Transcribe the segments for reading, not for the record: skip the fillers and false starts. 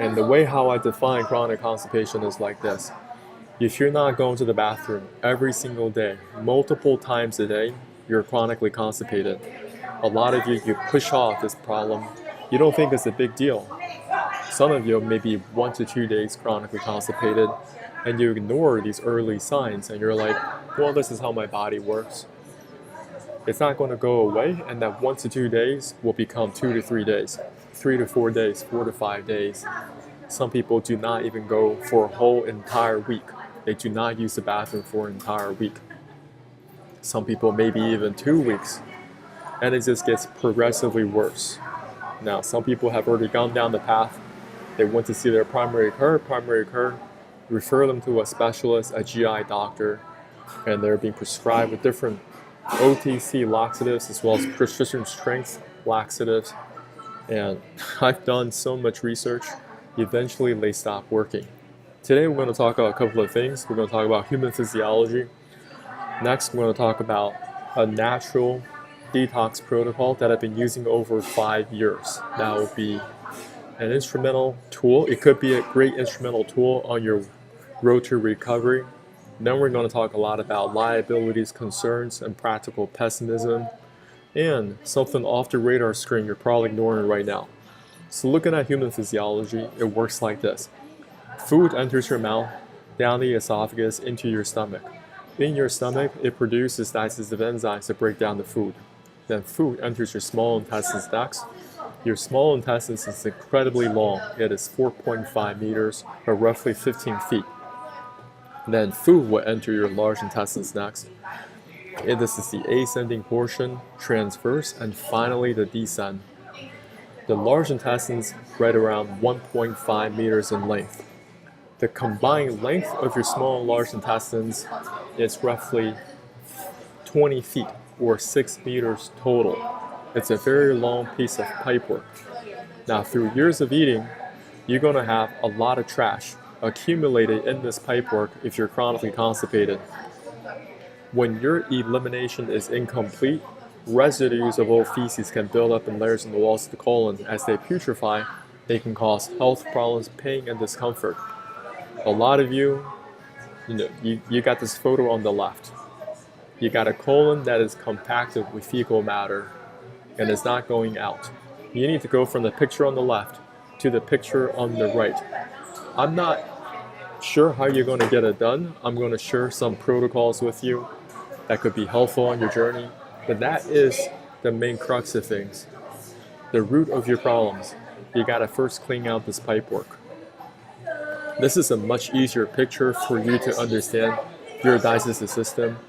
And the way how I define chronic constipation is like this. If you're not going to the bathroom every single day, multiple times a day, you're chronically constipated. A lot of you push off this problem. You don't think it's a big deal. Some of you may be 1 to 2 days chronically constipated, and you ignore these early signs, and you're like, well, this is how my body works. It's not going to go away, and that 1 to 2 days will become 2 to 3 days, 3 to 4 days, 4 to 5 days. Some people do not even go for a whole entire week. They do not use the bathroom for an entire week. Some people maybe even 2 weeks. And it just gets progressively worse. Now, some people have already gone down the path. They went to see their primary care, refer them to a specialist, a GI doctor, and they're being prescribed with different OTC laxatives as well as precision strength laxatives. And I've done so much research, eventually they stop working. Today we're going to talk about a couple of things. We're going to talk about human physiology. Next, we're going to talk about a natural detox protocol that I've been using over 5 years. That will be an instrumental tool. It could be a great instrumental tool on your road to recovery. Then we're going to talk a lot about liabilities, concerns, and practical pessimism, and something off the radar screen you're probably ignoring right now. So looking at human physiology, it works like this. Food enters your mouth, down the esophagus, into your stomach. In your stomach, it produces digestive enzymes to break down the food. Then food enters your small intestines next. Your small intestines is incredibly long. It is 4.5 meters, or roughly 15 feet. Then food will enter your large intestines next. This is the ascending portion, transverse, and finally the descent. The large intestines right around 1.5 meters in length. The combined length of your small and large intestines is roughly 20 feet or 6 meters total. It's a very long piece of pipework. Now, through years of eating, you're going to have a lot of trash accumulated in this pipework if you're chronically constipated. When your elimination is incomplete, residues of old feces can build up in layers in the walls of the colon. As they putrefy, they can cause health problems, pain, and discomfort. A lot of you got this photo on the left. You got a colon that is compacted with fecal matter and is not going out. You need to go from the picture on the left to the picture on the right. I'm not sure how you're going to get it done. I'm going to share some protocols with you that could be helpful on your journey. But that is the main crux of things. The root of your problems. You got to first clean out this pipework. This is a much easier picture for you to understand your digestive system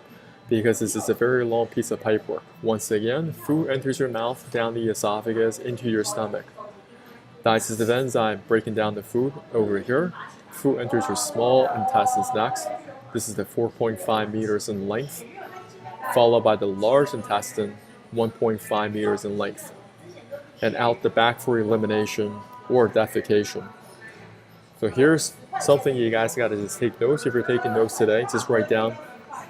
because this is a very long piece of pipework. Once again, food enters your mouth, down the esophagus, into your stomach. Digestive enzyme breaking down the food over here. Food enters your small intestines next. This is the 4.5 meters in length, followed by the large intestine, 1.5 meters in length, and out the back for elimination or defecation. So here's something you guys got to just take notes. If you're taking notes today, just write down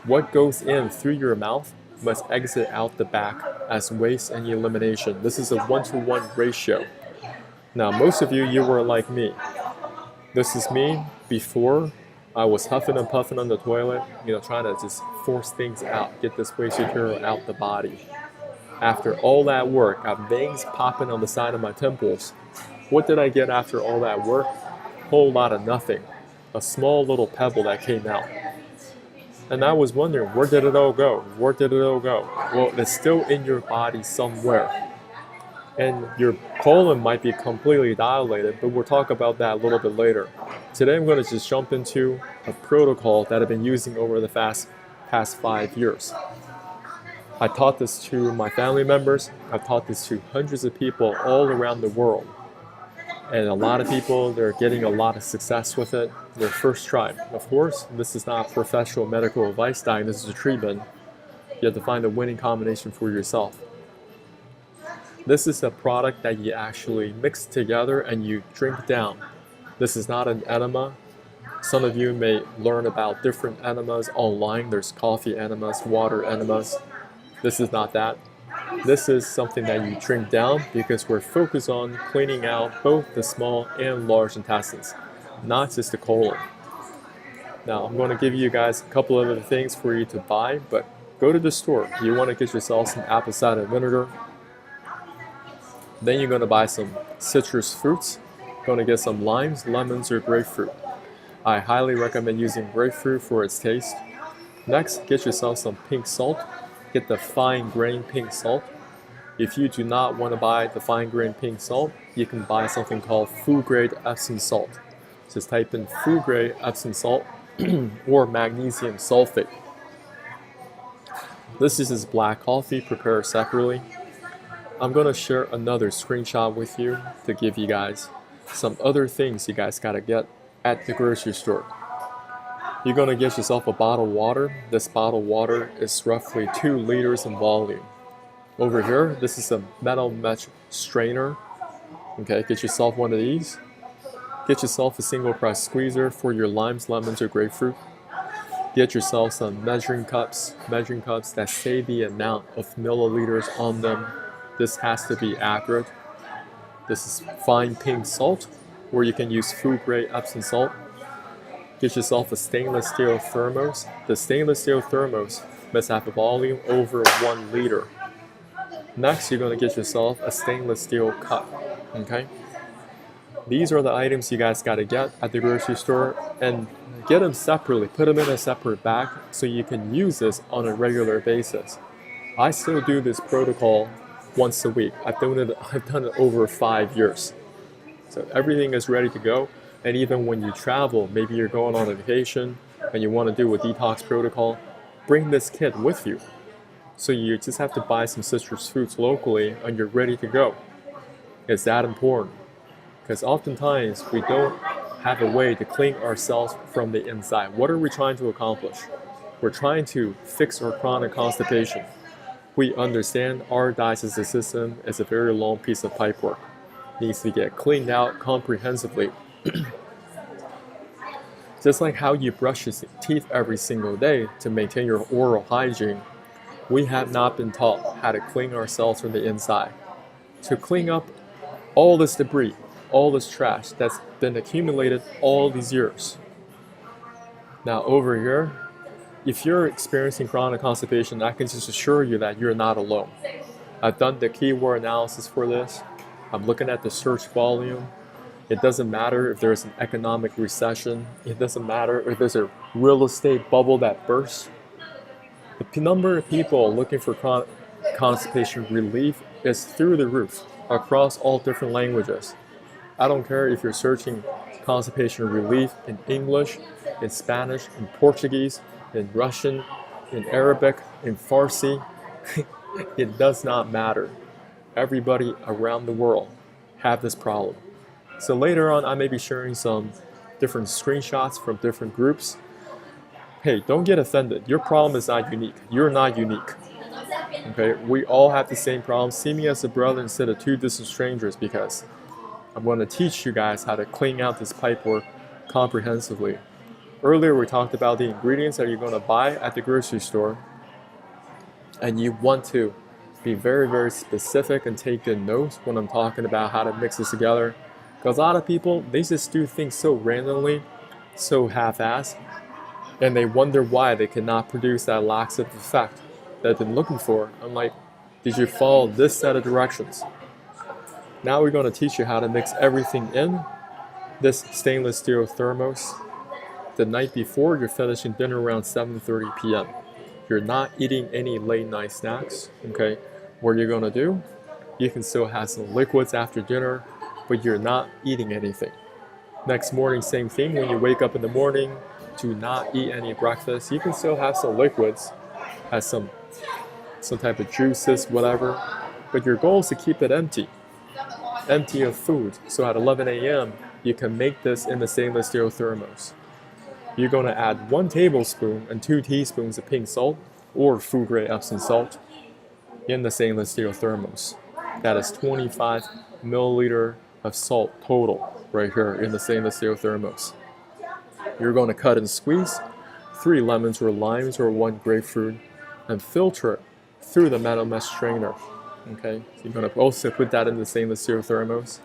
what goes in through your mouth must exit out the back as waste and elimination. This is a 1-to-1 ratio. Now, most of you were like me. This is me before I was huffing and puffing on the toilet, trying to just force things out, get this waste material out the body. After all that work, I have veins popping on the side of my temples. What did I get after all that work? Whole lot of nothing. A small little pebble that came out. And I was wondering, where did it all go? Where did it all go? Well, it's still in your body somewhere. And your colon might be completely dilated, but we'll talk about that a little bit later. Today I'm going to just jump into a protocol that I've been using over the past 5 years. I taught this to my family members. I've taught this to hundreds of people all around the world. And a lot of people, they're getting a lot of success with it. Their first try. Of course, this is not professional medical advice, diagnosis, or treatment. You have to find a winning combination for yourself. This is a product that you actually mix together and you drink down. This is not an enema. Some of you may learn about different enemas online. There's coffee enemas, water enemas. This is not that. This is something that you drink down because we're focused on cleaning out both the small and large intestines, not just the colon. Now, I'm going to give you guys a couple of other things for you to buy, but go to the store. You want to get yourself some apple cider vinegar. Then you're going to buy some citrus fruits. Going to get some limes, lemons, or grapefruit. I highly recommend using grapefruit for its taste. Next, get yourself some pink salt. Get the fine grain pink salt. If you do not want to buy the fine grain pink salt, you can buy something called food grade Epsom salt. Just type in food grade Epsom salt or magnesium sulfate. This is just black coffee prepared separately. I'm going to share another screenshot with you to give you guys some other things you guys got to get at the grocery store. You're going to get yourself a bottle of water. This bottle of water is roughly 2 liters in volume. Over here, this is a metal mesh strainer. Okay, get yourself one of these. Get yourself a single press squeezer for your limes, lemons, or grapefruit. Get yourself some measuring cups that say the amount of milliliters on them. This has to be accurate. This is fine pink salt, or you can use food grade Epsom salt. Get yourself a stainless steel thermos. The stainless steel thermos must have a volume over 1 liter. Next, you're going to get yourself a stainless steel cup. Okay? These are the items you guys got to get at the grocery store, and get them separately. Put them in a separate bag so you can use this on a regular basis. I still do this protocol once a week. I've done it over 5 years. So everything is ready to go. And even when you travel, maybe you're going on a vacation and you want to do a detox protocol, bring this kit with you. So you just have to buy some citrus fruits locally and you're ready to go. It's that important. Because oftentimes we don't have a way to clean ourselves from the inside. What are we trying to accomplish? We're trying to fix our chronic constipation. We understand our digestive system is a very long piece of pipework. It needs to get cleaned out comprehensively. Just like how you brush your teeth every single day to maintain your oral hygiene, we have not been taught how to clean ourselves from the inside. To clean up all this debris, all this trash that's been accumulated all these years. Now over here, if you're experiencing chronic constipation, I can just assure you that you're not alone. I've done the keyword analysis for this. I'm looking at the search volume. It doesn't matter if there's an economic recession. It doesn't matter if there's a real estate bubble that bursts. The number of people looking for constipation relief is through the roof across all different languages. I don't care if you're searching constipation relief in English, in Spanish, in Portuguese, in Russian, in Arabic, in Farsi. It does not matter. Everybody around the world have this problem. So later on, I may be sharing some different screenshots from different groups. Hey, don't get offended. Your problem is not unique. You're not unique. Okay, we all have the same problem. See me as a brother instead of 2 distant strangers, because I'm going to teach you guys how to clean out this pipework comprehensively. Earlier, we talked about the ingredients that you're going to buy at the grocery store, and you want to be very, very specific and take good notes when I'm talking about how to mix this together. Because a lot of people, they just do things so randomly, so half-assed, and they wonder why they cannot produce that laxative effect that they've been looking for. I'm like, did you follow this set of directions? Now we're going to teach you how to mix everything in this stainless steel thermos. The night before, you're finishing dinner around 7:30 p.m. You're not eating any late night snacks, okay? What you're going to do, you can still have some liquids after dinner, but you're not eating anything. Next morning, same thing. When you wake up in the morning, do not eat any breakfast. You can still have some liquids, have some type of juices, whatever, but your goal is to keep it empty of food. So at 11 a.m., you can make this in the stainless steel thermos. You're going to add 1 tablespoon and 2 teaspoons of pink salt or food grade Epsom salt in the stainless steel thermos. That is 25 milliliter of salt total right here in the stainless steel thermos. You're going to cut and squeeze 3 lemons or limes or 1 grapefruit and filter it through the metal mesh strainer. Okay, so you're going to also put that in the stainless steel thermos.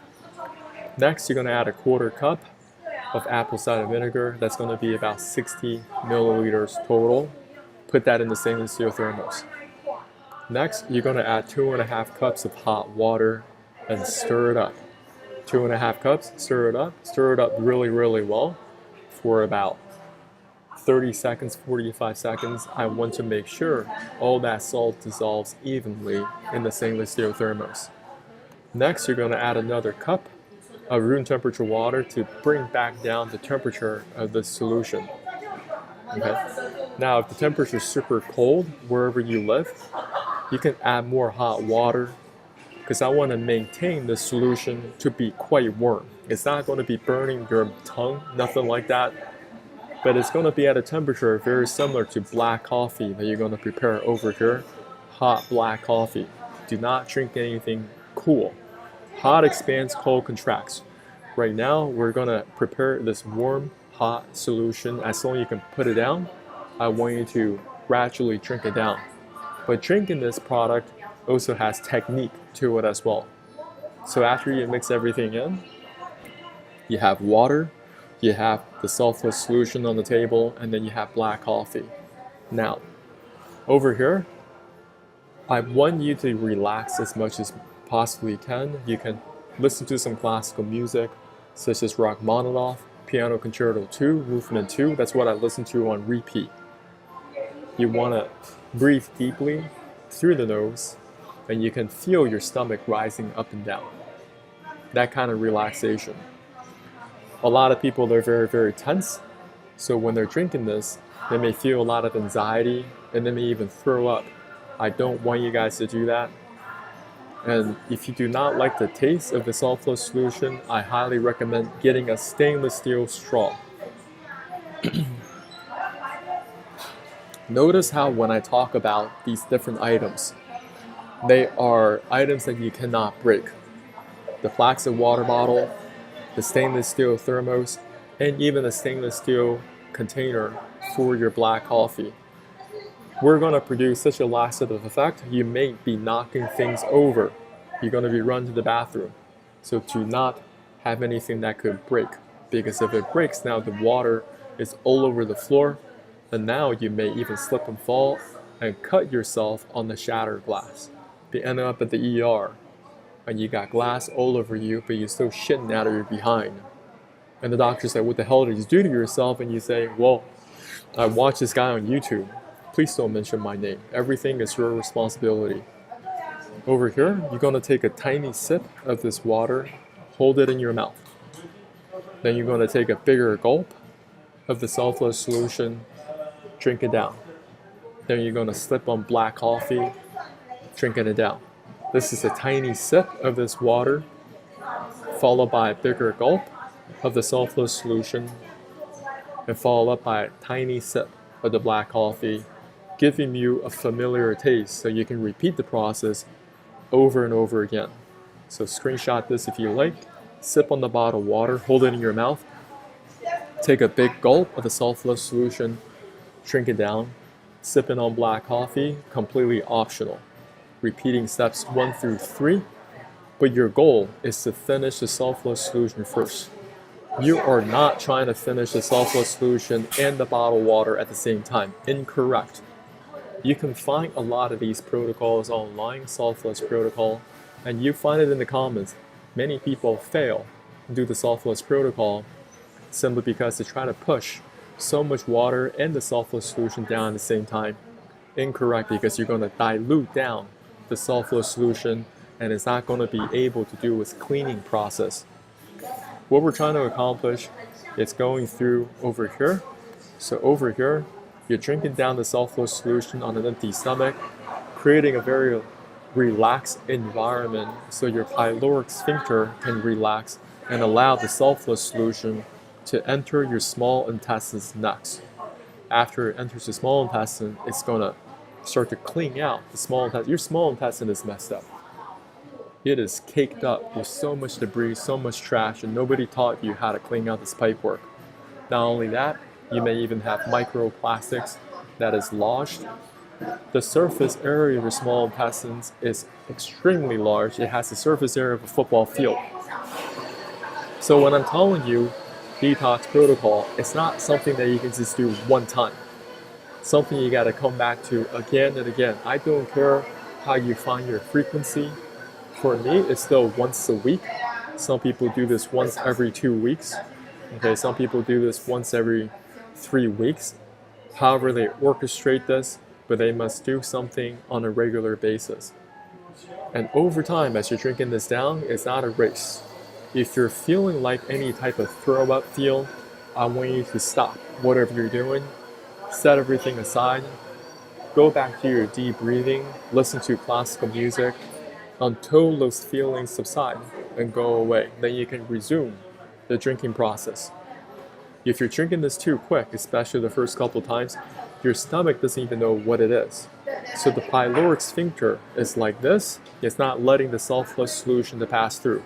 Next, you're going to add a 1/4 cup of apple cider vinegar. That's going to be about 60 milliliters total. Put that in the stainless steel thermos. Next, you're going to add 2.5 cups of hot water and stir it up. 2.5 cups, stir it up really, really well for about 30 seconds, 45 seconds. I want to make sure all that salt dissolves evenly in the stainless steel thermos. Next, you're going to add another cup of room temperature water to bring back down the temperature of the solution. Okay. Now, if the temperature is super cold wherever you live, you can add more hot water because I want to maintain the solution to be quite warm. It's not going to be burning your tongue, nothing like that, but it's going to be at a temperature very similar to black coffee that you're going to prepare over here. Hot black coffee. Do not drink anything cool. Hot expands, cold contracts. Right now, we're going to prepare this warm, hot solution. As long as you can put it down, I want you to gradually drink it down. But drinking this product also has technique to it as well. So after you mix everything in, you have water, you have the sulfurous solution on the table, and then you have black coffee. Now, over here, I want you to relax as much as possibly can. You can listen to some classical music, such as Rachmaninoff, Piano Concerto 2, Movement 2. That's what I listen to on repeat. You want to breathe deeply through the nose, and you can feel your stomach rising up and down. That kind of relaxation. A lot of people are very, very tense, so when they're drinking this, they may feel a lot of anxiety, and they may even throw up. I don't want you guys to do that. And if you do not like the taste of the sulfurous solution, I highly recommend getting a stainless steel straw. Notice how when I talk about these different items, they are items that you cannot break. The plastic water bottle, the stainless steel thermos, and even a stainless steel container for your black coffee. We're going to produce such a laxative effect, you may be knocking things over. You're going to be run to the bathroom. So do not have anything that could break, because if it breaks, now the water is all over the floor, and now you may even slip and fall and cut yourself on the shattered glass. You end up at the ER, and you got glass all over you, but you're still shitting out of your behind. And the doctor said, what the hell did you do to yourself? And you say, well, I watched this guy on YouTube. Please don't mention my name. Everything is your responsibility. Over here, you're going to take a tiny sip of this water, hold it in your mouth. Then you're going to take a bigger gulp of the sulfurous solution, drink it down. Then you're going to slip on black coffee, drinking it down. This is a tiny sip of this water, followed by a bigger gulp of the sulfurous solution, and followed up by a tiny sip of the black coffee, giving you a familiar taste so you can repeat the process over and over again. So screenshot this if you like, sip on the bottle of water, hold it in your mouth, take a big gulp of the sulfurous solution, drink it down, sipping on black coffee, completely optional. Repeating steps 1 through 3, but your goal is to finish the sulfurous solution first. You are not trying to finish the sulfurous solution and the bottled water at the same time. Incorrect. You can find a lot of these protocols online, sulfurous protocol, and you find it in the comments. Many people fail to do the sulfurous protocol simply because they try to push so much water and the sulfurous solution down at the same time. Incorrect, because you're going to dilute down the sulfurous solution, and it's not going to be able to do its cleaning process. What we're trying to accomplish is going through over here. So over here, you're drinking down the sulfurous solution on an empty stomach, creating a very relaxed environment so your pyloric sphincter can relax and allow the sulfurous solution to enter your small intestines next. After it enters the small intestine, it's going to start to clean out the small intestine. Your small intestine is messed up. It is caked up with so much debris, so much trash, and nobody taught you how to clean out this pipework. Not only that, you may even have microplastics that is lodged The surface area of your small intestines is extremely large. It has the surface area of a football field. So when I'm telling you detox protocol, it's not something that you can just do one time. Something you got to come back to again and again. I don't care how you find your frequency. For me, it's still once a week. Some people do this once every 2 weeks. Okay, some people do this once every 3 weeks. However they orchestrate this, but they must do something on a regular basis. And over time, as you're drinking this down, it's not a race. If you're feeling like any type of throw up feel, I want you to stop whatever you're doing, set everything aside, go back to your deep breathing, listen to classical music until those feelings subside and go away. Then you can resume the drinking process. If you're drinking this too quick, especially the first couple times, your stomach doesn't even know what it is. So the pyloric sphincter is like this. It's not letting the self-flush solution to pass through.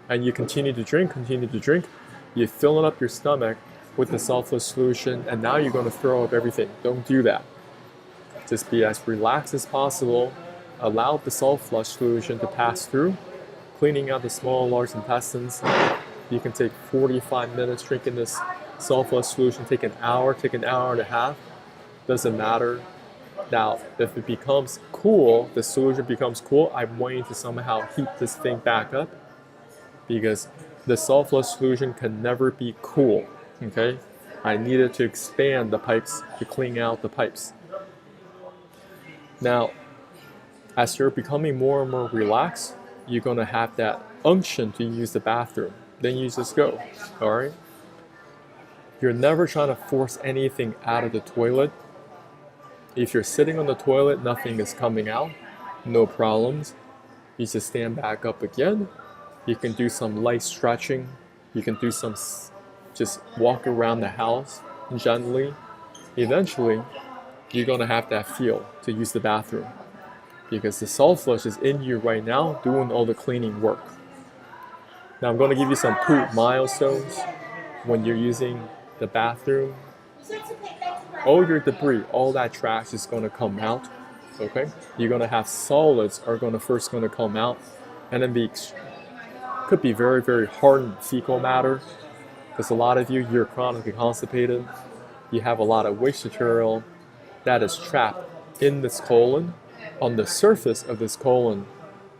And you continue to drink, you're filling up your stomach with the self-flush solution, and now you're going to throw up everything. Don't do that. Just be as relaxed as possible. Allow the self-flush solution to pass through, cleaning out the small and large intestines. You can take 45 minutes drinking this self-flush solution, take an hour and a half. Doesn't matter. Now, if it becomes cool, the solution becomes cool, I want you to somehow heat this thing back up, because the self-flush solution can never be cool. Okay? I needed to expand the pipes to clean out the pipes. Now, as you're becoming more and more relaxed, you're going to have that unction to use the bathroom. Then you just go. All right? You're never trying to force anything out of the toilet. If you're sitting on the toilet, nothing is coming out, no problems. You just stand back up again. You can do some light stretching. You can do some, just walk around the house gently. Eventually, you're gonna have that feel to use the bathroom, because the self-flush is in you right now doing all the cleaning work. Now I'm gonna give you some poop milestones when you're using the bathroom. All your debris, all that trash is going to come out. Okay, you're going to have solids are going to come out, and then could be very, very hardened fecal matter, because a lot of you're chronically constipated. You have a lot of waste material that is trapped in this colon. On the surface of this colon,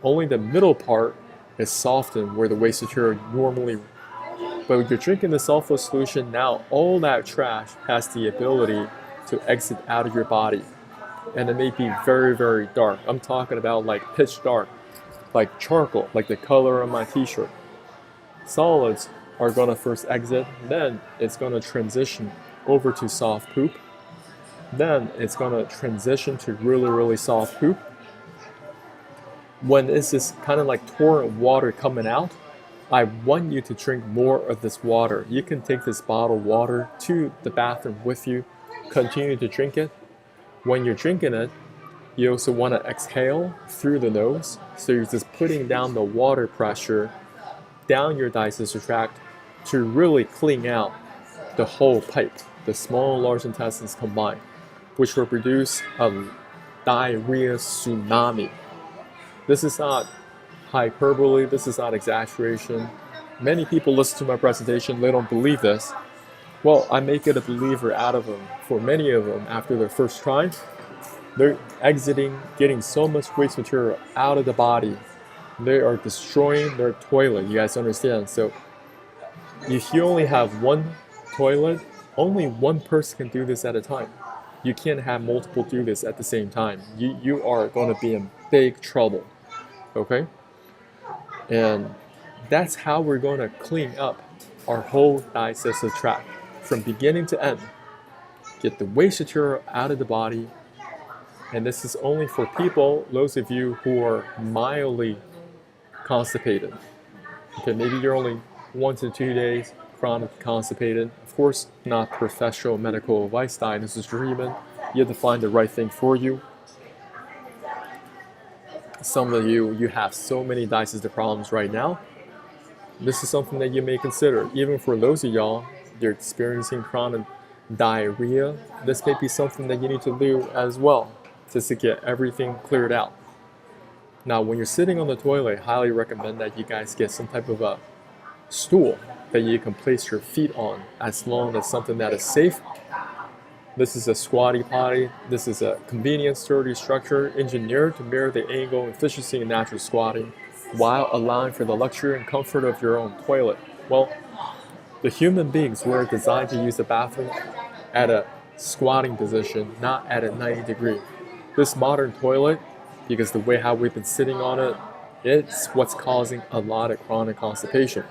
only the middle part is softened where the waste material normally. But when you're drinking the self-flush solution, now all that trash has the ability to exit out of your body. And it may be very, very dark. I'm talking about like pitch dark, like charcoal, like the color of my t-shirt. Solids are going to first exit, then it's going to transition over to soft poop. Then it's going to transition to really, really soft poop. When it's this kind of like torrent water coming out, I want you to drink more of this water. You can take this bottled water to the bathroom with you, continue to drink it. When you're drinking it, you also want to exhale through the nose. So you're just putting down the water pressure down your digestive tract to really clean out the whole pipe, the small and large intestines combined, which will produce a diarrhea tsunami. This is not hyperbole, this is not exaggeration. Many people listen to my presentation, they don't believe this. Well, I make it a believer out of them. For many of them, after their first try, they're exiting, getting so much waste material out of the body. They are destroying their toilet, you guys understand? So if you only have one toilet, only one person can do this at a time. You can't have multiple do this at the same time. You are going to be in big trouble, okay? And that's how we're going to clean up our whole digestive tract from beginning to end. Get the waste material out of the body. And this is only for people, those of you who are mildly constipated. Okay, maybe you're only 1 to 2 days chronically constipated. Of course, not professional medical advice, diagnosis, treatment. You have to find the right thing for you. Some of you have so many digestive problems right now. This is something that you may consider. Even for those of y'all, you're experiencing chronic diarrhea, this may be something that you need to do as well. just to get everything cleared out. Now, when you're sitting on the toilet, I highly recommend that you guys get some type of a stool that you can place your feet on, as long as something that is safe. This is a squatty potty. This is a convenient, sturdy structure engineered to mirror the angle and efficiency in natural squatting, while allowing for the luxury and comfort of your own toilet. Well, the human beings were designed to use the bathroom at a squatting position, not at a 90-degree. This modern toilet, because the way how we've been sitting on it, it's what's causing a lot of chronic constipation.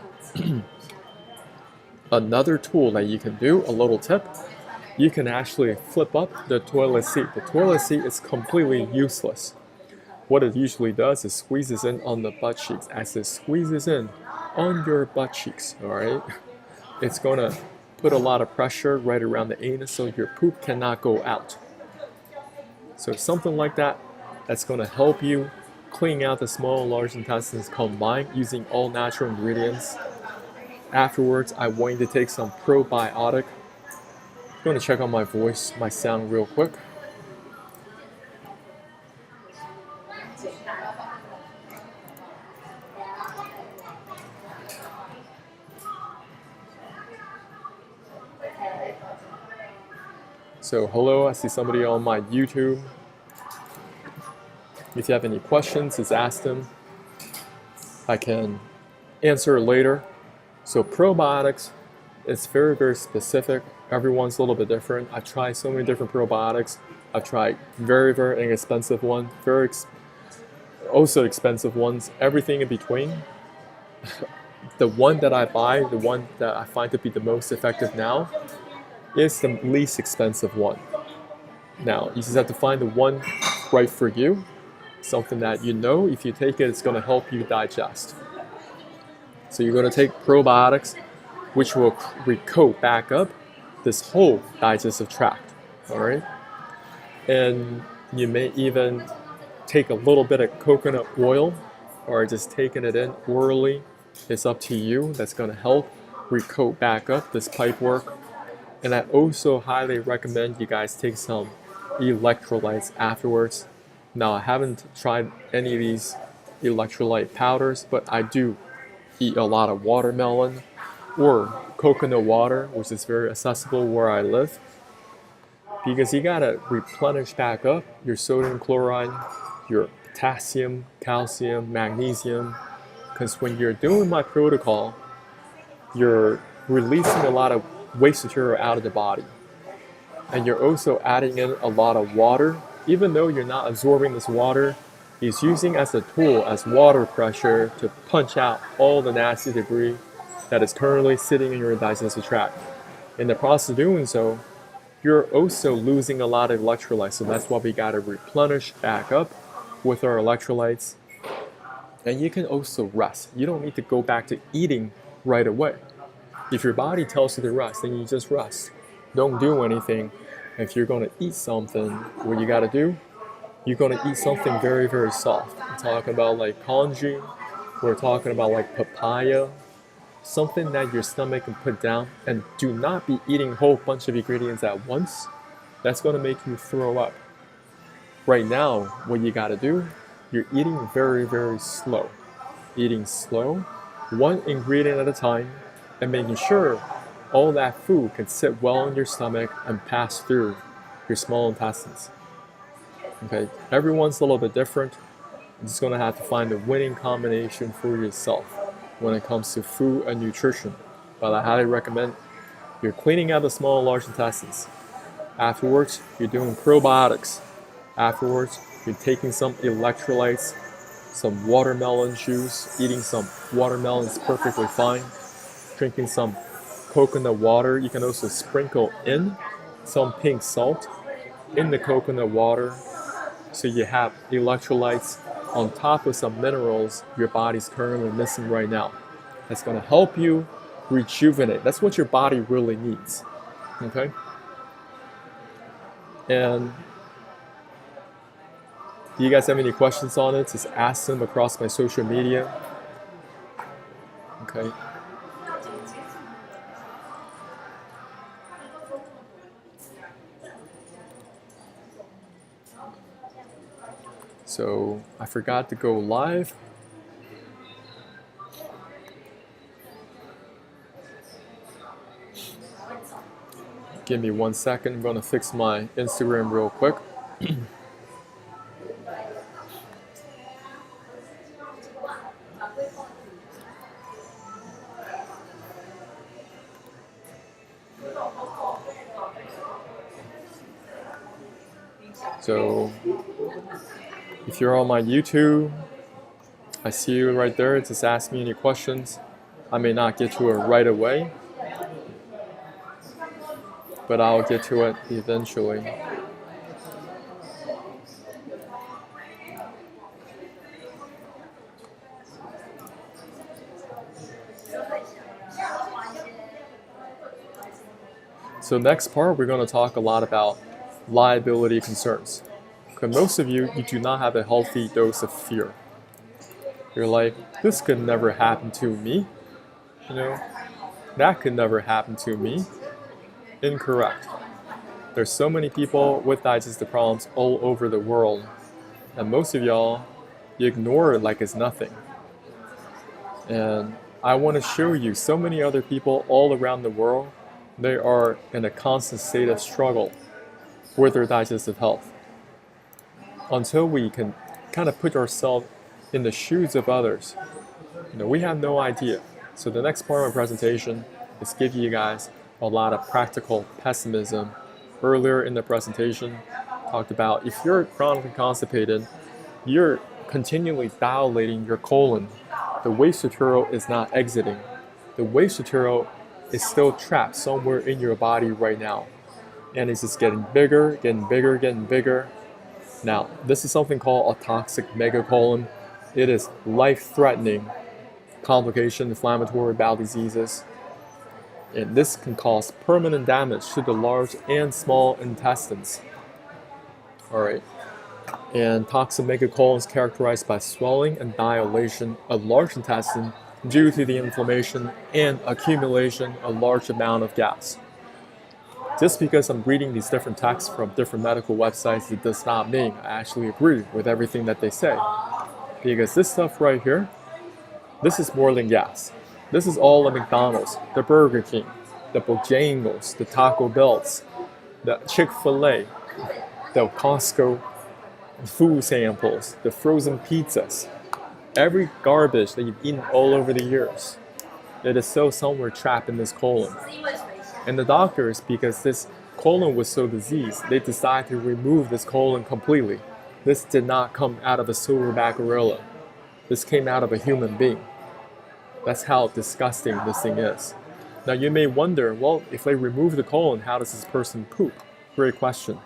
Another tool that you can do, a little tip, you can actually flip up the toilet seat. The toilet seat is completely useless. What it usually does is squeezes in on the butt cheeks. As it squeezes in on your butt cheeks, all right, it's gonna put a lot of pressure right around the anus, so your poop cannot go out. So something like that, that's gonna help you clean out the small and large intestines combined using all natural ingredients. Afterwards, I want you to take some probiotic. I'm going to check on my voice, my sound real quick. So hello, I see somebody on my YouTube. If you have any questions, just ask them. I can answer later. So probiotics, it's very, very specific. Everyone's a little bit different. I've tried so many different probiotics. I've tried very, very inexpensive ones, also expensive ones, everything in between. The one that I buy, the one that I find to be the most effective now, is the least expensive one. Now, you just have to find the one right for you, something that you know if you take it, it's going to help you digest. So you're going to take probiotics, which will recoat back up this whole digestive tract, all right? And you may even take a little bit of coconut oil, or just taking it in orally. It's up to you. That's going to help recoat back up this pipe work. And I also highly recommend you guys take some electrolytes afterwards. Now, I haven't tried any of these electrolyte powders, but I do eat a lot of watermelon or coconut water, which is very accessible where I live, because you gotta replenish back up your sodium chloride, your potassium, calcium, magnesium, because when you're doing my protocol, you're releasing a lot of waste material out of the body, and you're also adding in a lot of water. Even though you're not absorbing this water, it's using as a tool, as water pressure, to punch out all the nasty debris that is currently sitting in your digestive tract. In the process of doing so, you're also losing a lot of electrolytes, so that's why we gotta replenish back up with our electrolytes. And you can also rest. You don't need to go back to eating right away. If your body tells you to rest, then you just rest. Don't do anything. If you're gonna eat something, what you gotta do, you're gonna eat something very, very soft. We're talking about like congee, we're talking about like papaya, something that your stomach can put down, and do not be eating a whole bunch of ingredients at once. That's gonna make you throw up. Right now, what you gotta do, you're eating very, very slow. Eating slow, one ingredient at a time, and making sure all that food can sit well in your stomach and pass through your small intestines. Okay, everyone's a little bit different. You're just gonna have to find a winning combination for yourself when it comes to food and nutrition. But I highly recommend you're cleaning out the small and large intestines. Afterwards, you're doing probiotics. Afterwards, you're taking some electrolytes, some watermelon juice, eating some watermelon is perfectly fine. Drinking some coconut water. You can also sprinkle in some pink salt in the coconut water, so you have electrolytes on top of some minerals your body's currently missing right now. That's going to help you rejuvenate. That's what your body really needs. Okay? And do you guys have any questions on it? Just ask them across my social media. Okay. So I forgot to go live. Give me 1 second. I'm gonna fix my Instagram real quick. So if you're on my YouTube, I see you right there. Just ask me any questions. I may not get to it right away, but I'll get to it eventually. So next part, we're going to talk a lot about liability concerns. Because most of you do not have a healthy dose of fear. You're like, this could never happen to me. You know, that could never happen to me. Incorrect. There's so many people with digestive problems all over the world. And most of y'all, you ignore it like it's nothing. And I want to show you so many other people all around the world. They are in a constant state of struggle with their digestive health. Until we can kind of put ourselves in the shoes of others, we have no idea. So the next part of my presentation is give you guys a lot of practical pessimism. Earlier in the presentation, talked about if you're chronically constipated, you're continually dilating your colon. The waste material is not exiting. The waste material is still trapped somewhere in your body right now. And it's just getting bigger, getting bigger, getting bigger. Now, this is something called a toxic megacolon. It is life-threatening complication, inflammatory bowel diseases. And this can cause permanent damage to the large and small intestines. All right. And toxic megacolon is characterized by swelling and dilation of large intestine due to the inflammation and accumulation of large amount of gas. Just because I'm reading these different texts from different medical websites, it does not mean I actually agree with everything that they say. Because this stuff right here, this is more than gas. This is all the McDonald's, the Burger King, the Bojangles, the Taco Bells, the Chick-fil-A, the Costco food samples, the frozen pizzas, every garbage that you've eaten all over the years. It is still somewhere trapped in this colon. And the doctors, because this colon was so diseased, they decided to remove this colon completely. This did not come out of a silverback gorilla. This came out of a human being. That's how disgusting this thing is. Now you may wonder, well, if they remove the colon, how does this person poop? Great question.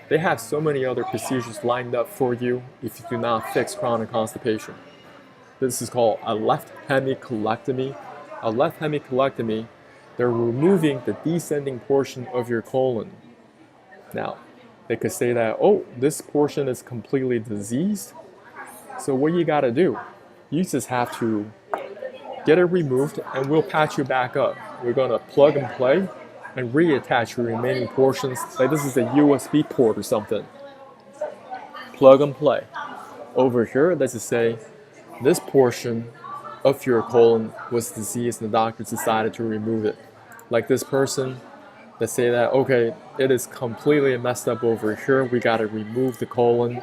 They have so many other procedures lined up for you if you do not fix chronic constipation. This is called a left hemicolectomy. A left hemicolectomy, they're removing the descending portion of your colon. Now, they could say that, oh, this portion is completely diseased. So what you gotta do, you just have to get it removed and we'll patch you back up. We're gonna plug and play and reattach your remaining portions. Like this is a USB port or something. Plug and play. Over here, let's just say this portion of your colon was diseased and the doctor decided to remove it. Like this person, they say that, okay, it is completely messed up over here. We gotta remove the colon.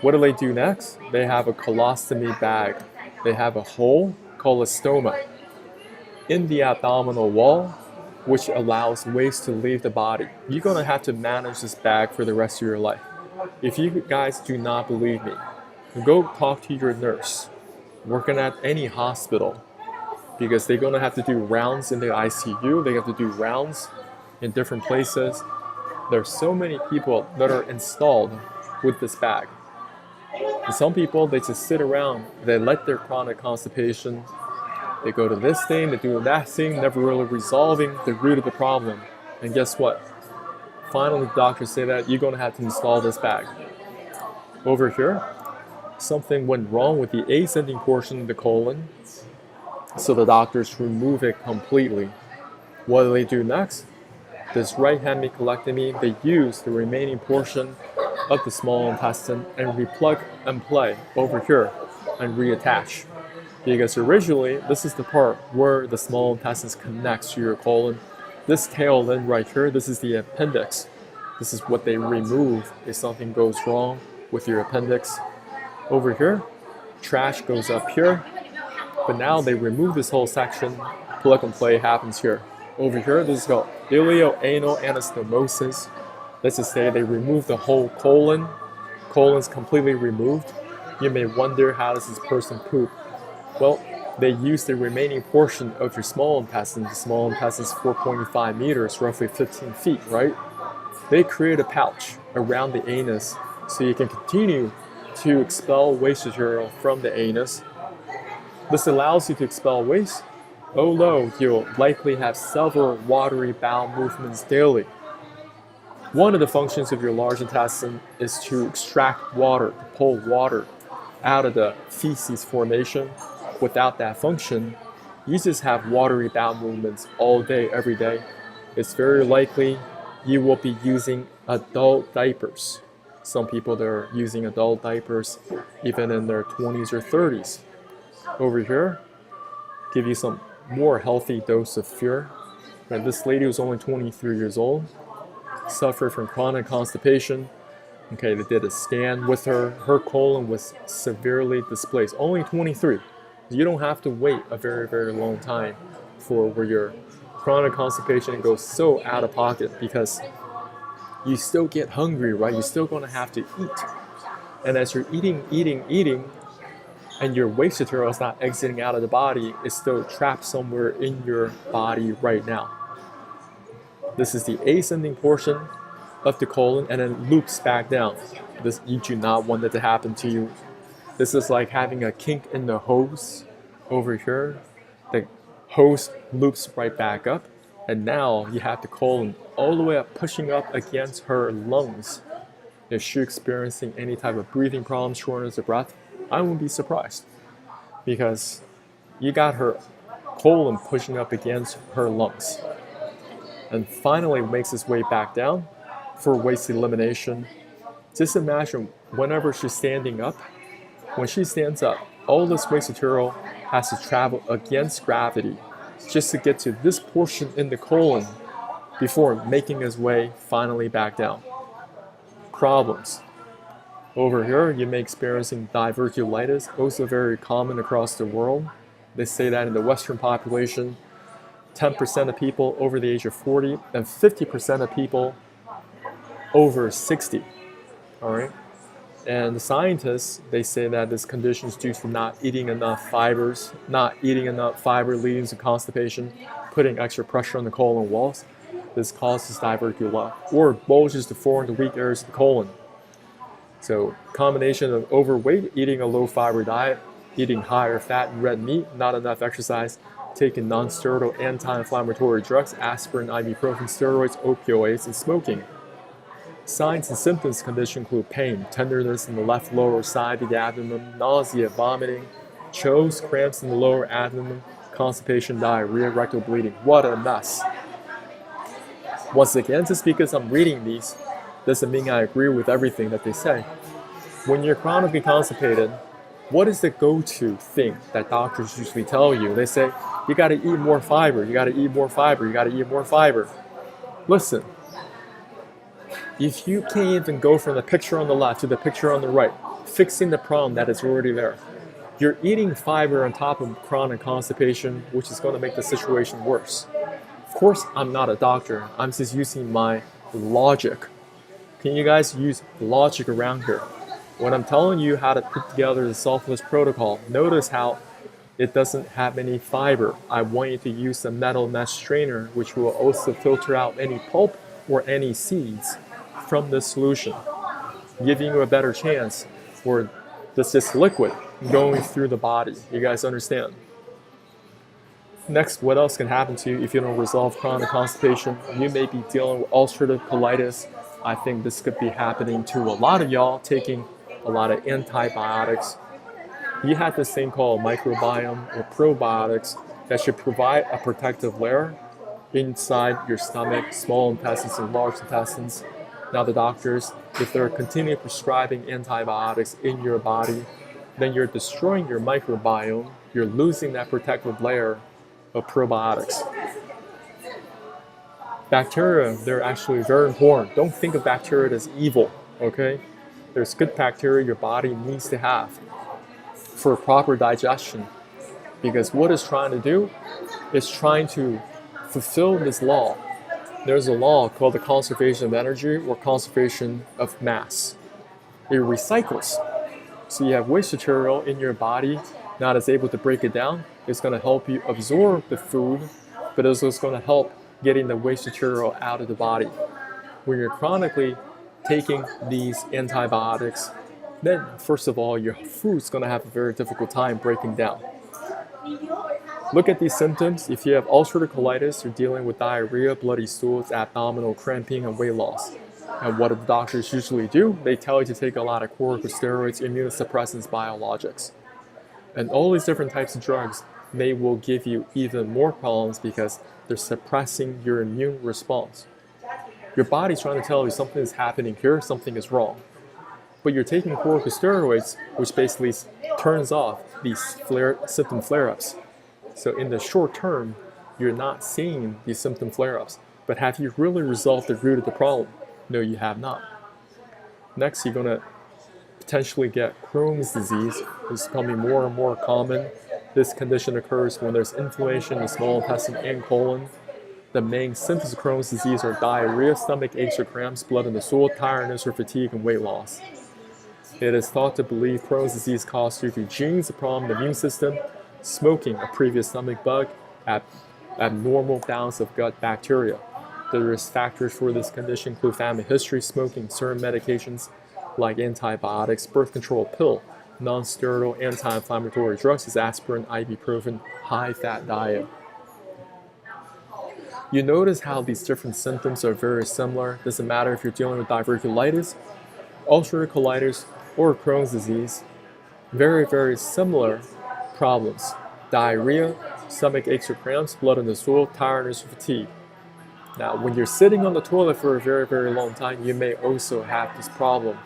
What do they do next? They have a colostomy bag. They have a hole called a stoma in the abdominal wall, which allows waste to leave the body. You're gonna have to manage this bag for the rest of your life. If you guys do not believe me, go talk to your nurse working at any hospital, because they're gonna have to do rounds in the ICU. They have to do rounds in different places. There's so many people that are installed with this bag. And some people, they just sit around, they let their chronic constipation, they go to this thing, they do that thing, never really resolving the root of the problem. And guess what? Finally, the doctors say that you're gonna have to install this bag. Over here, something went wrong with the ascending portion of the colon, so the doctors remove it completely. What do they do next? This right hemicolectomy, they use the remaining portion of the small intestine and replug and play over here and reattach. Because originally, this is the part where the small intestines connects to your colon. This tail end right here, this is the appendix. This is what they remove if something goes wrong with your appendix. Over here, trash goes up here, but now they remove this whole section. Plug and play happens here. Over here, this is called ileoanal anastomosis. Let's just say they remove the whole colon. Colon's completely removed. You may wonder, how does this person poop? Well, they use the remaining portion of your small intestine. The small intestine is 4.5 meters, roughly 15 feet, right? They create a pouch around the anus so you can continue to expel waste material from the anus. This allows you to expel waste, although you'll likely have several watery bowel movements daily. One of the functions of your large intestine is to extract water, to pull water out of the feces formation. Without that function, you just have watery bowel movements all day, every day. It's very likely you will be using adult diapers. Some people that are using adult diapers even in their 20s or 30s. Over here, give you some more healthy dose of fear. And this lady was only 23 years old, suffered from chronic constipation. Okay, they did a scan with her. Her colon was severely displaced. Only 23. You don't have to wait a very, very long time for where your chronic constipation goes so out of pocket, because you still get hungry, right? You're still going to have to eat. And as you're eating, and your waste material is not exiting out of the body, it's still trapped somewhere in your body right now. This is the ascending portion of the colon, and then loops back down. This, you do not want that to happen to you. This is like having a kink in the hose over here. The hose loops right back up, and now you have the colon all the way up, pushing up against her lungs. If she's experiencing any type of breathing problems, shortness of breath, I wouldn't be surprised, because you got her colon pushing up against her lungs. And finally makes its way back down for waste elimination. Just imagine whenever she's standing up, when she stands up, all this waste material has to travel against gravity just to get to this portion in the colon before making its way finally back down. Problems. Over here, you may experiencing diverticulitis, also very common across the world. They say that in the Western population, 10% of people over the age of 40 and 50% of people over 60. All right. And the scientists, they say that this condition is due to not eating enough fibers, not eating enough fiber leading to constipation, putting extra pressure on the colon walls. This causes diverticulitis, or bulges to form the weak areas of the colon. So combination of overweight, eating a low fiber diet, eating higher fat and red meat, not enough exercise, taking non-steroidal anti-inflammatory drugs, aspirin, ibuprofen, steroids, opioids, and smoking. Signs and symptoms of the condition include pain, tenderness in the left lower side of the abdomen, nausea, vomiting, chokes, cramps in the lower abdomen, constipation, diarrhea, rectal bleeding. What a mess. Once again, just because I'm reading these doesn't mean I agree with everything that they say. When you're chronically constipated, what is the go-to thing that doctors usually tell you? They say, you got to eat more fiber, you got to eat more fiber, you got to eat more fiber. Listen. If you can't even go from the picture on the left to the picture on the right, fixing the problem that is already there, you're eating fiber on top of chronic constipation, which is going to make the situation worse. Of course, I'm not a doctor. I'm just using my logic. Can you guys use logic around here? When I'm telling you how to put together the selfless protocol, notice how it doesn't have any fiber. I want you to use a metal mesh strainer, which will also filter out any pulp or any seeds from this solution, giving you a better chance for this liquid going through the body. You guys understand? Next, what else can happen to you if you don't resolve chronic constipation? You may be dealing with ulcerative colitis. I think this could be happening to a lot of y'all taking a lot of antibiotics. You have this thing called microbiome or probiotics that should provide a protective layer inside your stomach, small intestines, and large intestines. Now the doctors, if they're continually prescribing antibiotics in your body, then you're destroying your microbiome, you're losing that protective layer of probiotics. Bacteria, they're actually very important. Don't think of bacteria as evil, okay? There's good bacteria your body needs to have for proper digestion. Because what it's trying to do is trying to fulfill this law. There's a law called the conservation of energy or conservation of mass. It recycles. So you have waste material in your body, not as able to break it down. It's going to help you absorb the food, but it's also going to help getting the waste material out of the body. When you're chronically taking these antibiotics, then first of all, your food's going to have a very difficult time breaking down. Look at these symptoms. If you have ulcerative colitis, you're dealing with diarrhea, bloody stools, abdominal cramping, and weight loss. And what do the doctors usually do? They tell you to take a lot of corticosteroids, immunosuppressants, biologics. And all these different types of drugs, they will give you even more problems because they're suppressing your immune response. Your body's trying to tell you something is happening here, something is wrong. But you're taking corticosteroids, which basically turns off these symptom flare-ups. So in the short term, you're not seeing these symptom flare-ups. But have you really resolved the root of the problem? No, you have not. Next, you're going to potentially get Crohn's disease. It's becoming more and more common. This condition occurs when there's inflammation in the small intestine and colon. The main symptoms of Crohn's disease are diarrhea, stomach aches or cramps, blood in the stool, tiredness or fatigue, and weight loss. It is thought to believe Crohn's disease caused due to genes, a problem in the immune system, smoking, a previous stomach bug, abnormal balance of gut bacteria. The risk factors for this condition include family history, smoking, certain medications like antibiotics, birth control pill, non-steroidal anti-inflammatory drugs as aspirin, ibuprofen, high-fat diet. You notice how these different symptoms are very similar. Doesn't matter if you're dealing with diverticulitis, ulcerative colitis, or Crohn's disease. Very, very similar problems. Diarrhea, stomach aches or cramps, blood in the stool, tiredness or fatigue. Now, when you're sitting on the toilet for a very, very long time, you may also have this problem.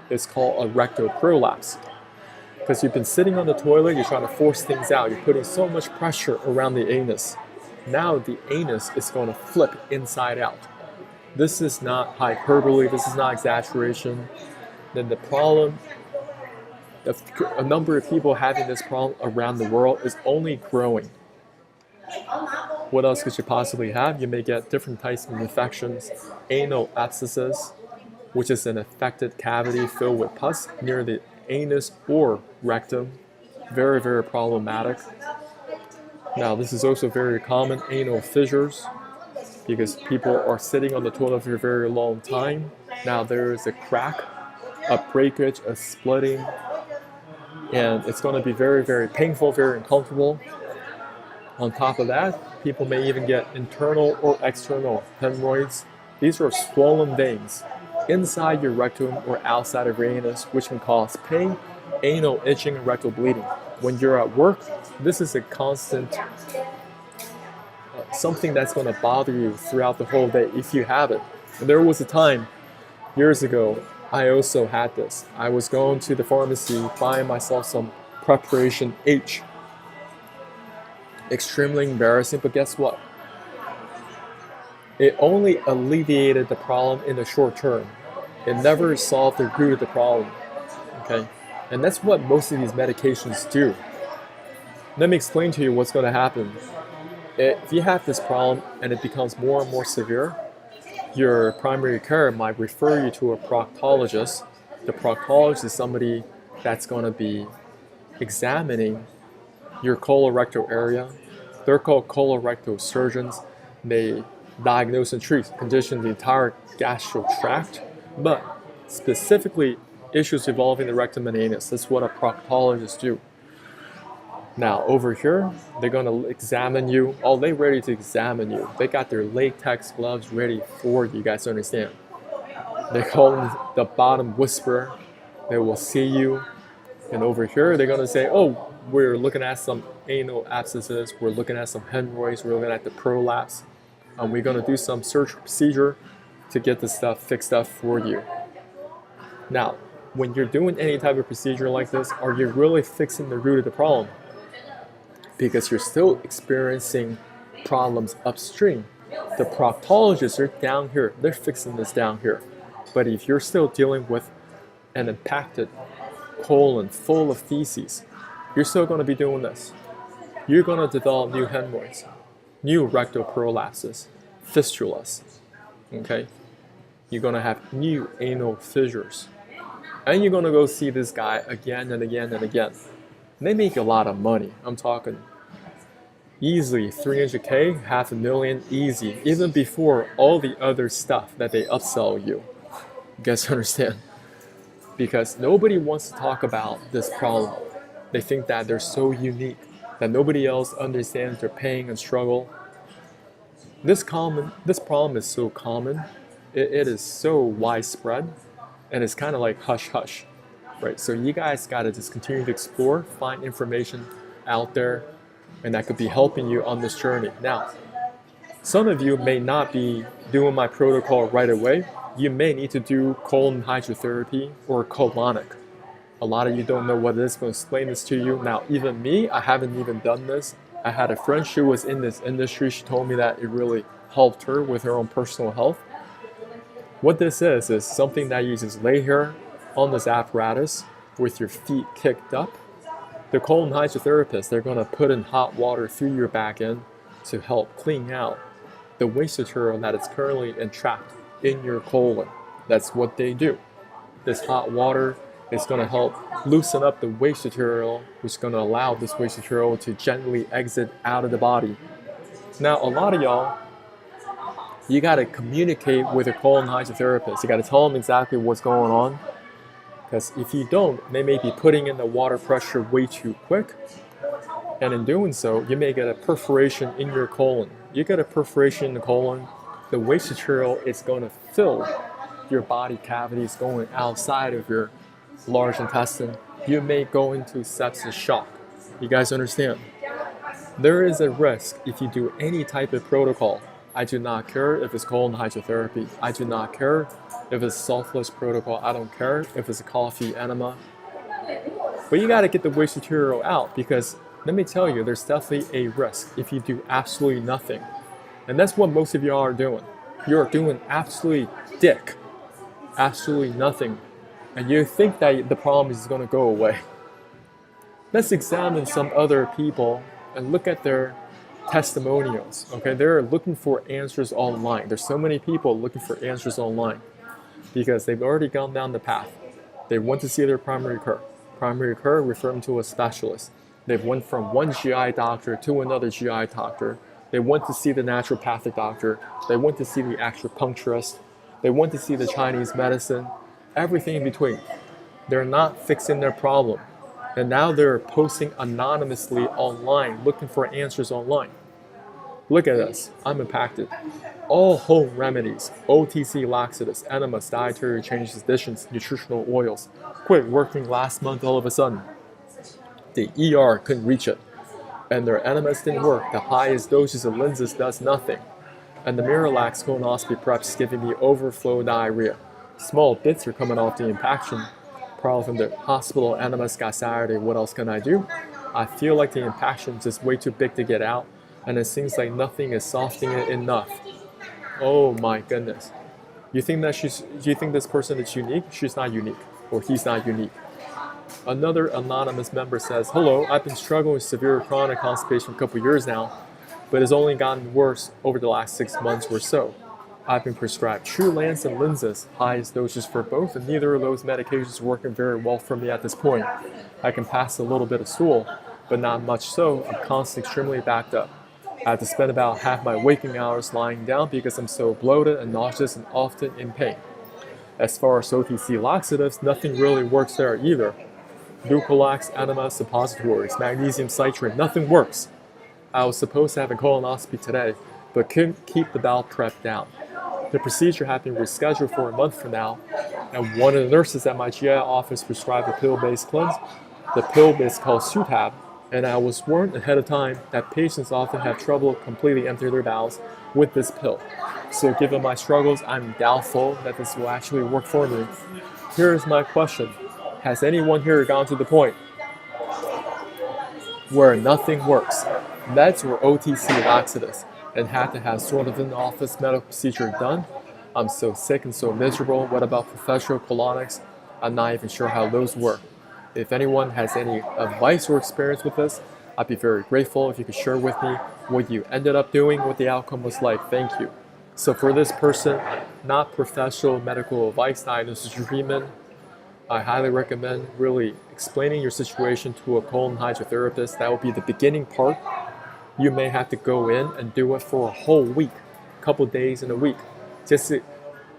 It's called a rectal prolapse. Because you've been sitting on the toilet, you're trying to force things out. You're putting so much pressure around the anus. Now the anus is going to flip inside out. This is not hyperbole. This is not exaggeration. Then the problem, a number of people having this problem around the world is only growing. What else could you possibly have? You may get different types of infections. Anal abscesses, which is an affected cavity filled with pus near the anus or rectum. Very, very problematic. Now, this is also very common, anal fissures, because people are sitting on the toilet for a very long time. Now, there is a crack, a breakage, a splitting, and it's going to be very, very painful, very uncomfortable. On top of that, people may even get internal or external hemorrhoids. These are swollen veins inside your rectum or outside of your anus, which can cause pain, anal itching, and rectal bleeding. When you're at work, this is a constant something that's going to bother you throughout the whole day if you have it. And there was a time years ago I also had this. I was going to the pharmacy buying myself some preparation H. Extremely embarrassing, but guess what? It only alleviated the problem in the short term. It never solved the root of the problem. Okay? And that's what most of these medications do. Let me explain to you what's going to happen. If you have this problem and it becomes more and more severe, your primary care might refer you to a proctologist. The proctologist is somebody that's going to be examining your colorectal area. They're called colorectal surgeons. They diagnose and treat conditions in the entire gastric tract, but specifically issues involving the rectum and anus. That's what a proctologist do. Now, over here, they're going to examine you. Oh, they're ready to examine you. They got their latex gloves ready for you guys to understand. They call them the bottom whisperer. They will see you. And over here, they're going to say, oh, we're looking at some anal abscesses. We're looking at some hemorrhoids. We're looking at the prolapse. We're going to do some surgical procedure to get the stuff fixed up for you. Now, when you're doing any type of procedure like this, are you really fixing the root of the problem? Because you're still experiencing problems upstream. The proctologists are down here, they're fixing this down here. But if you're still dealing with an impacted colon full of feces, you're still going to be doing this. You're going to develop new hemorrhoids, new rectal prolapses, fistulas, okay? You're going to have new anal fissures. And you're going to go see this guy again and again and again. They make a lot of money. I'm talking easily 300K, $500,000, easy, even before all the other stuff that they upsell you. You guys understand? Because nobody wants to talk about this problem. They think that they're so unique, that nobody else understands their pain and struggle. This problem is so common, it is so widespread, and it's kind of like hush-hush, right? So you guys got to just continue to explore, find information out there, and that could be helping you on this journey. Now, some of you may not be doing my protocol right away. You may need to do colon hydrotherapy or colonic. A lot of you don't know what it is. I'm going to explain this to you. Now, even me, I haven't even done this. I had a friend, she was in this industry. She told me that it really helped her with her own personal health. What this is something that you just lay here on this apparatus with your feet kicked up. The colon hydrotherapist, they're going to put in hot water through your back end to help clean out the waste material that is currently entrapped in your colon. That's what they do. This hot water is going to help loosen up the waste material, which is going to allow this waste material to gently exit out of the body. Now, a lot of y'all, you got to communicate with a colon hydrotherapist. You got to tell them exactly what's going on. Because if you don't, they may be putting in the water pressure way too quick. And in doing so, you may get a perforation in your colon. You get a perforation in the colon, the waste material is going to fill your body cavities going outside of your large intestine. You may go into sepsis shock. You guys understand? There is a risk if you do any type of protocol. I do not care if it's colon hydrotherapy. I do not care if it's sulfurless protocol. I don't care if it's a coffee enema. But you got to get the waste material out, because let me tell you, there's definitely a risk if you do absolutely nothing. And that's what most of y'all are doing. You're doing absolutely nothing. And you think that the problem is going to go away. Let's examine some other people and look at their testimonials. Okay, they're looking for answers online. There's so many people looking for answers online because they've already gone down the path. They went to see their primary care. Primary care referred them to a specialist. They've went from one GI doctor to another GI doctor. They went to see the naturopathic doctor. They went to see the acupuncturist. They went to see the Chinese medicine. Everything in between. They're not fixing their problem. And now they're posting anonymously online, looking for answers online. Look at this. I'm impacted. All home remedies, OTC laxatives, enemas, dietary changes, additions, nutritional oils, quit working last month all of a sudden. The ER couldn't reach it. And their enemas didn't work. The highest doses of lenses does nothing. And the Miralax colonoscopy prep's giving me overflow diarrhea. Small bits are coming off the impaction. Probably from the hospital enemas got Saturday. What else can I do? I feel like the impaction is just way too big to get out, and it seems like nothing is softening it enough. Oh my goodness. You think this person is unique? She's not unique, or he's not unique. Another anonymous member says, hello, I've been struggling with severe chronic constipation for a couple years now, but it's only gotten worse over the last 6 months or so. I've been prescribed Trulance and Linzess, highest doses for both, and neither of those medications are working very well for me at this point. I can pass a little bit of stool, but not much so. I'm constantly extremely backed up. I have to spend about half my waking hours lying down because I'm so bloated and nauseous and often in pain. As far as OTC laxatives, nothing really works there either. Ducalax, enema, suppositories, magnesium citrate, nothing works. I was supposed to have a colonoscopy today, but couldn't keep the bowel prep down. The procedure had been rescheduled for a month from now, and one of the nurses at my GI office prescribed a pill-based cleanse. The pill is called Sutab, And I was warned ahead of time that patients often have trouble completely emptying their bowels with this pill. So given my struggles, I'm doubtful that this will actually work for me. Here is my question. Has anyone here gone to the point where nothing works, meds or OTC laxatives, and had to have sort of an office medical procedure done? I'm so sick and so miserable. What about professional colonics? I'm not even sure how those work. If anyone has any advice or experience with this, I'd be very grateful if you could share with me what you ended up doing, what the outcome was like. Thank you. So for this person, not professional medical advice, diagnosis, or treatment, I highly recommend really explaining your situation to a colon hydrotherapist. That will be the beginning part. You may have to go in and do it for a whole week, a couple days in a week, just to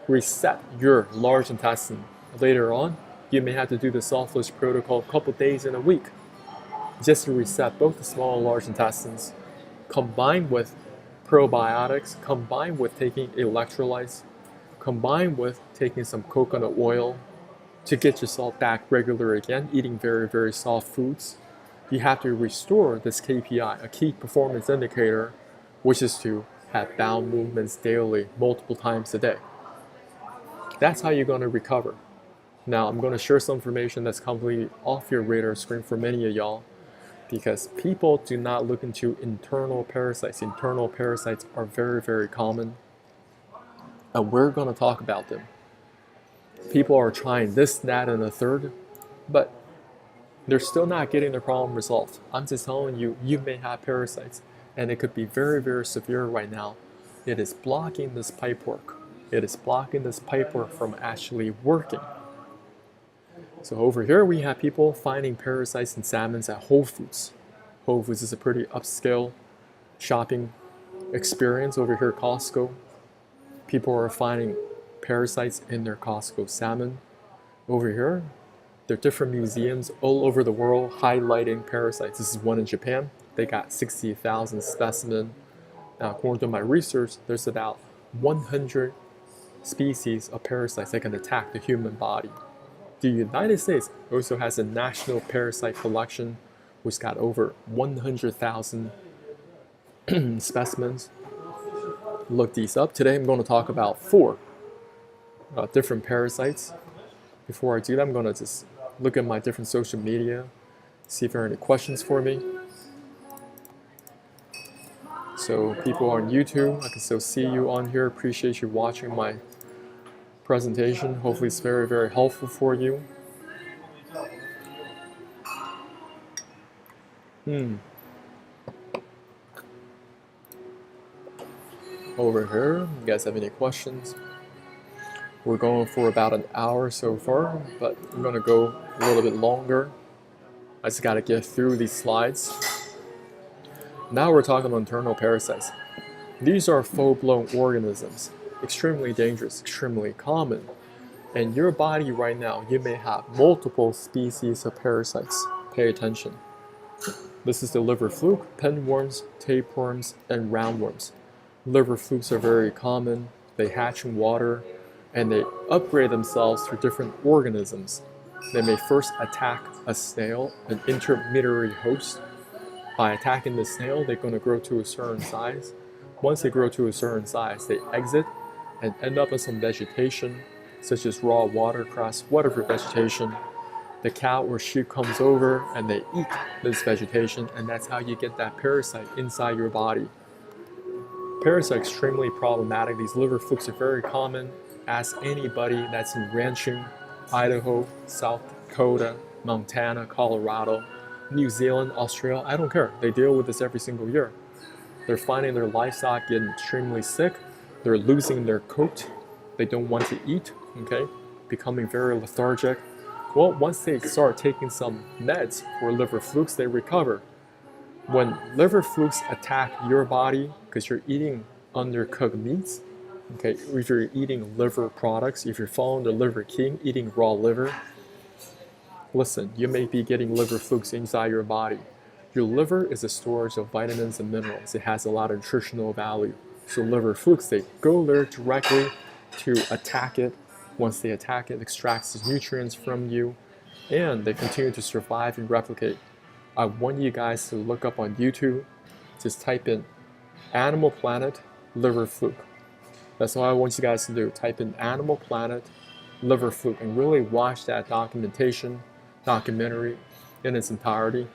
reset your large intestine. Later on, you may have to do the soft flush protocol a couple days in a week, just to reset both the small and large intestines, combined with probiotics, combined with taking electrolytes, combined with taking some coconut oil, to get yourself back regular again, eating very, very soft foods. You have to restore this KPI, a key performance indicator, which is to have bowel movements daily, multiple times a day. That's how you're going to recover. Now, I'm going to share some information that's completely off your radar screen for many of y'all, because people do not look into internal parasites. Internal parasites are very, very common, and we're going to talk about them. People are trying this, that, and a third, but they're still not getting their problem resolved. I'm just telling you, you may have parasites, and it could be very, very severe right now. It is blocking this pipework. It is blocking this pipework from actually working. So over here, we have people finding parasites in salmons at Whole Foods. Whole Foods is a pretty upscale shopping experience. Over here, Costco. People are finding parasites in their Costco salmon. Over here, there are different museums all over the world highlighting parasites. This is one in Japan. They got 60,000 specimens. Now, according to my research, there's about 100 species of parasites that can attack the human body. The United States also has a national parasite collection, which got over 100,000 specimens. Look these up. Today, I'm going to talk about 4 different parasites. Before I do that, I'm going to just look at my different social media, see if there are any questions for me. So people on YouTube, I can still see you on here. Appreciate you watching my presentation. Hopefully it's very, very helpful for you. Over here, you guys have any questions? We're going for about an hour so far, but I'm going to go a little bit longer. I just got to get through these slides. Now we're talking about internal parasites. These are full-blown organisms, extremely dangerous, extremely common. In your body right now, you may have multiple species of parasites. Pay attention. This is the liver fluke, pinworms, tapeworms, and roundworms. Liver flukes are very common. They hatch in water, and they upgrade themselves through different organisms. They may first attack a snail, an intermediary host. By attacking the snail, they're going to grow to a certain size. Once they grow to a certain size, they exit and end up in some vegetation, such as raw watercress, whatever vegetation. The cow or sheep comes over and they eat this vegetation, and that's how you get that parasite inside your body. Parasites are extremely problematic. These liver flukes are very common. Ask anybody that's in ranching, Idaho, South Dakota, Montana, Colorado, New Zealand, Australia, I don't care. They deal with this every single year. They're finding their livestock getting extremely sick. They're losing their coat. They don't want to eat, okay? Becoming very lethargic. Well, once they start taking some meds for liver flukes, they recover. When liver flukes attack your body because you're eating undercooked meats, okay, if you're eating liver products, if you're following the Liver King, eating raw liver, listen, you may be getting liver flukes inside your body. Your liver is a storage of vitamins and minerals. It has a lot of nutritional value. So liver flukes, they go there directly to attack it. Once they attack it, it extracts the nutrients from you, and they continue to survive and replicate. I want you guys to look up on YouTube, just type in Animal Planet liver fluke. That's all I want you guys to do. Type in Animal Planet liver fluke and really watch that documentary in its entirety.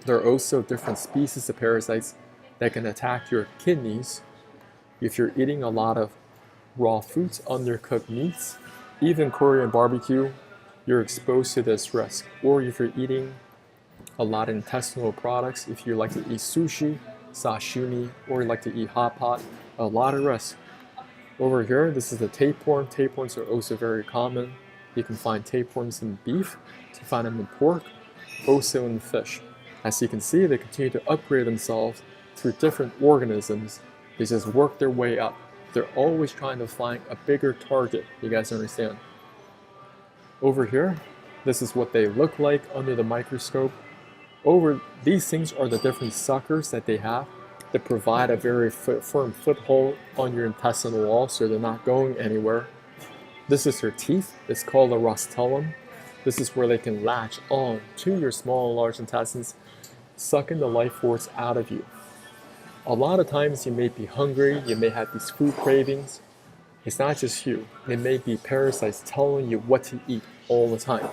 There are also different species of parasites that can attack your kidneys. If you're eating a lot of raw foods, undercooked meats, even Korean barbecue, you're exposed to this risk. Or if you're eating a lot of intestinal products, if you like to eat sushi, sashimi, or you like to eat hot pot, a lot of risk. Over here, this is the tapeworm. Tapeworms are also very common. You can find tapeworms in beef, you can find them in pork, also in fish. As you can see, they continue to upgrade themselves through different organisms. They just work their way up. They're always trying to find a bigger target, you guys understand. Over here, this is what they look like under the microscope. These things are the different suckers that they have that provide a very firm foothold on your intestinal wall so they're not going anywhere. This is their teeth. It's called a rostellum. This is where they can latch on to your small and large intestines, sucking the life force out of you. A lot of times you may be hungry, you may have these food cravings. It's not just you. It may be parasites telling you what to eat all the time.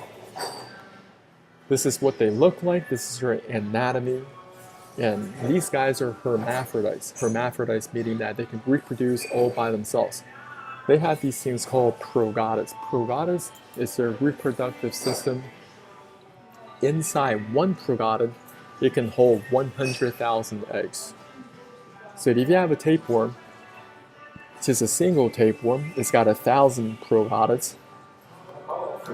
This is what they look like. This is your anatomy. And these guys are hermaphrodites. Hermaphrodites meaning that they can reproduce all by themselves. They have these things called progotids. Progotids is their reproductive system. Inside one progotid, it can hold 100,000 eggs. So if you have a tapeworm, just a single tapeworm, it's got 1,000 progotids.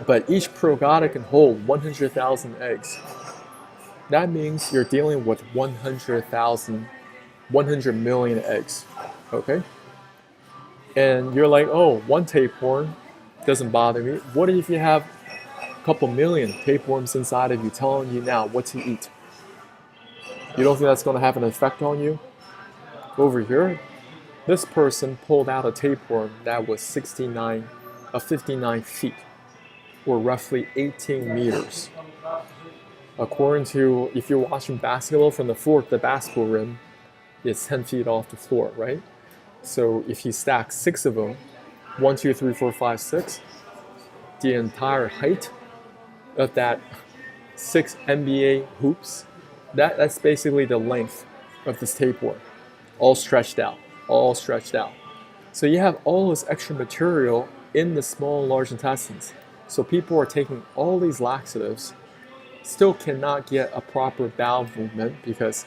But each progotid can hold 100,000 eggs. That means you're dealing with 100 million eggs, okay? And you're like, oh, one tapeworm doesn't bother me. What if you have a couple million tapeworms inside of you telling you now what to eat? You don't think that's going to have an effect on you? Over here, this person pulled out a tapeworm that was 59 feet, or roughly 18 meters. According to, if you're watching basketball from the floor to the basketball rim, it's 10 feet off the floor, right? So if you stack 6 of them, 1, 2, 3, 4, 5, 6, the entire height of that 6 NBA hoops, that's basically the length of this tapeworm, all stretched out. So you have all this extra material in the small and large intestines. So people are taking all these laxatives, still cannot get a proper bowel movement because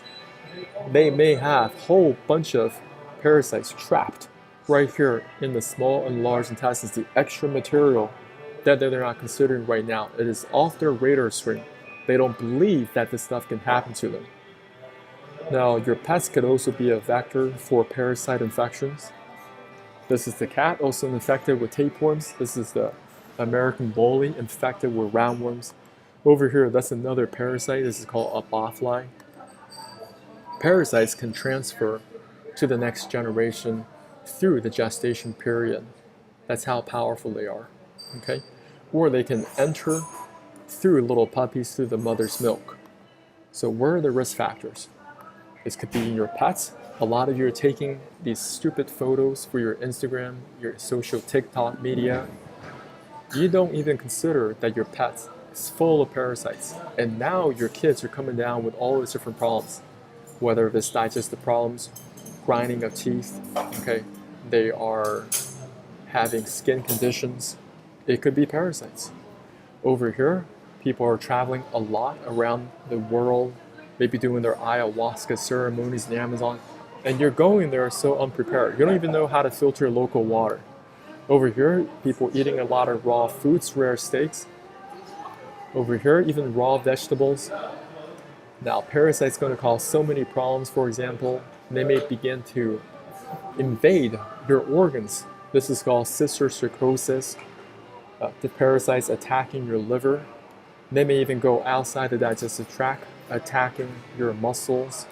they may have a whole bunch of parasites trapped right here in the small and large intestines, the extra material that they're not considering right now. It is off their radar screen. They don't believe that this stuff can happen to them. Now, your pets could also be a vector for parasite infections. This is the cat, also infected with tapeworms. This is the American bully, infected with roundworms. Over here, that's another parasite. This is called a botfly. Parasites can transfer to the next generation through the gestation period. That's how powerful they are, okay? Or they can enter through little puppies through the mother's milk. So where are the risk factors? This could be in your pets. A lot of you are taking these stupid photos for your Instagram, your social TikTok media. You don't even consider that your pet is full of parasites. And now your kids are coming down with all these different problems, whether it's digestive problems, grinding of teeth, okay? They are having skin conditions. It could be parasites. Over here, people are traveling a lot around the world, maybe doing their ayahuasca ceremonies in the Amazon, and you're going there so unprepared. You don't even know how to filter local water. Over here, people eating a lot of raw foods, rare steaks. Over here, even raw vegetables. Now, parasites going to cause so many problems. For example, they may begin to invade your organs. This is called cysticercosis. The parasites attacking your liver. They may even go outside the digestive tract, attacking your muscles,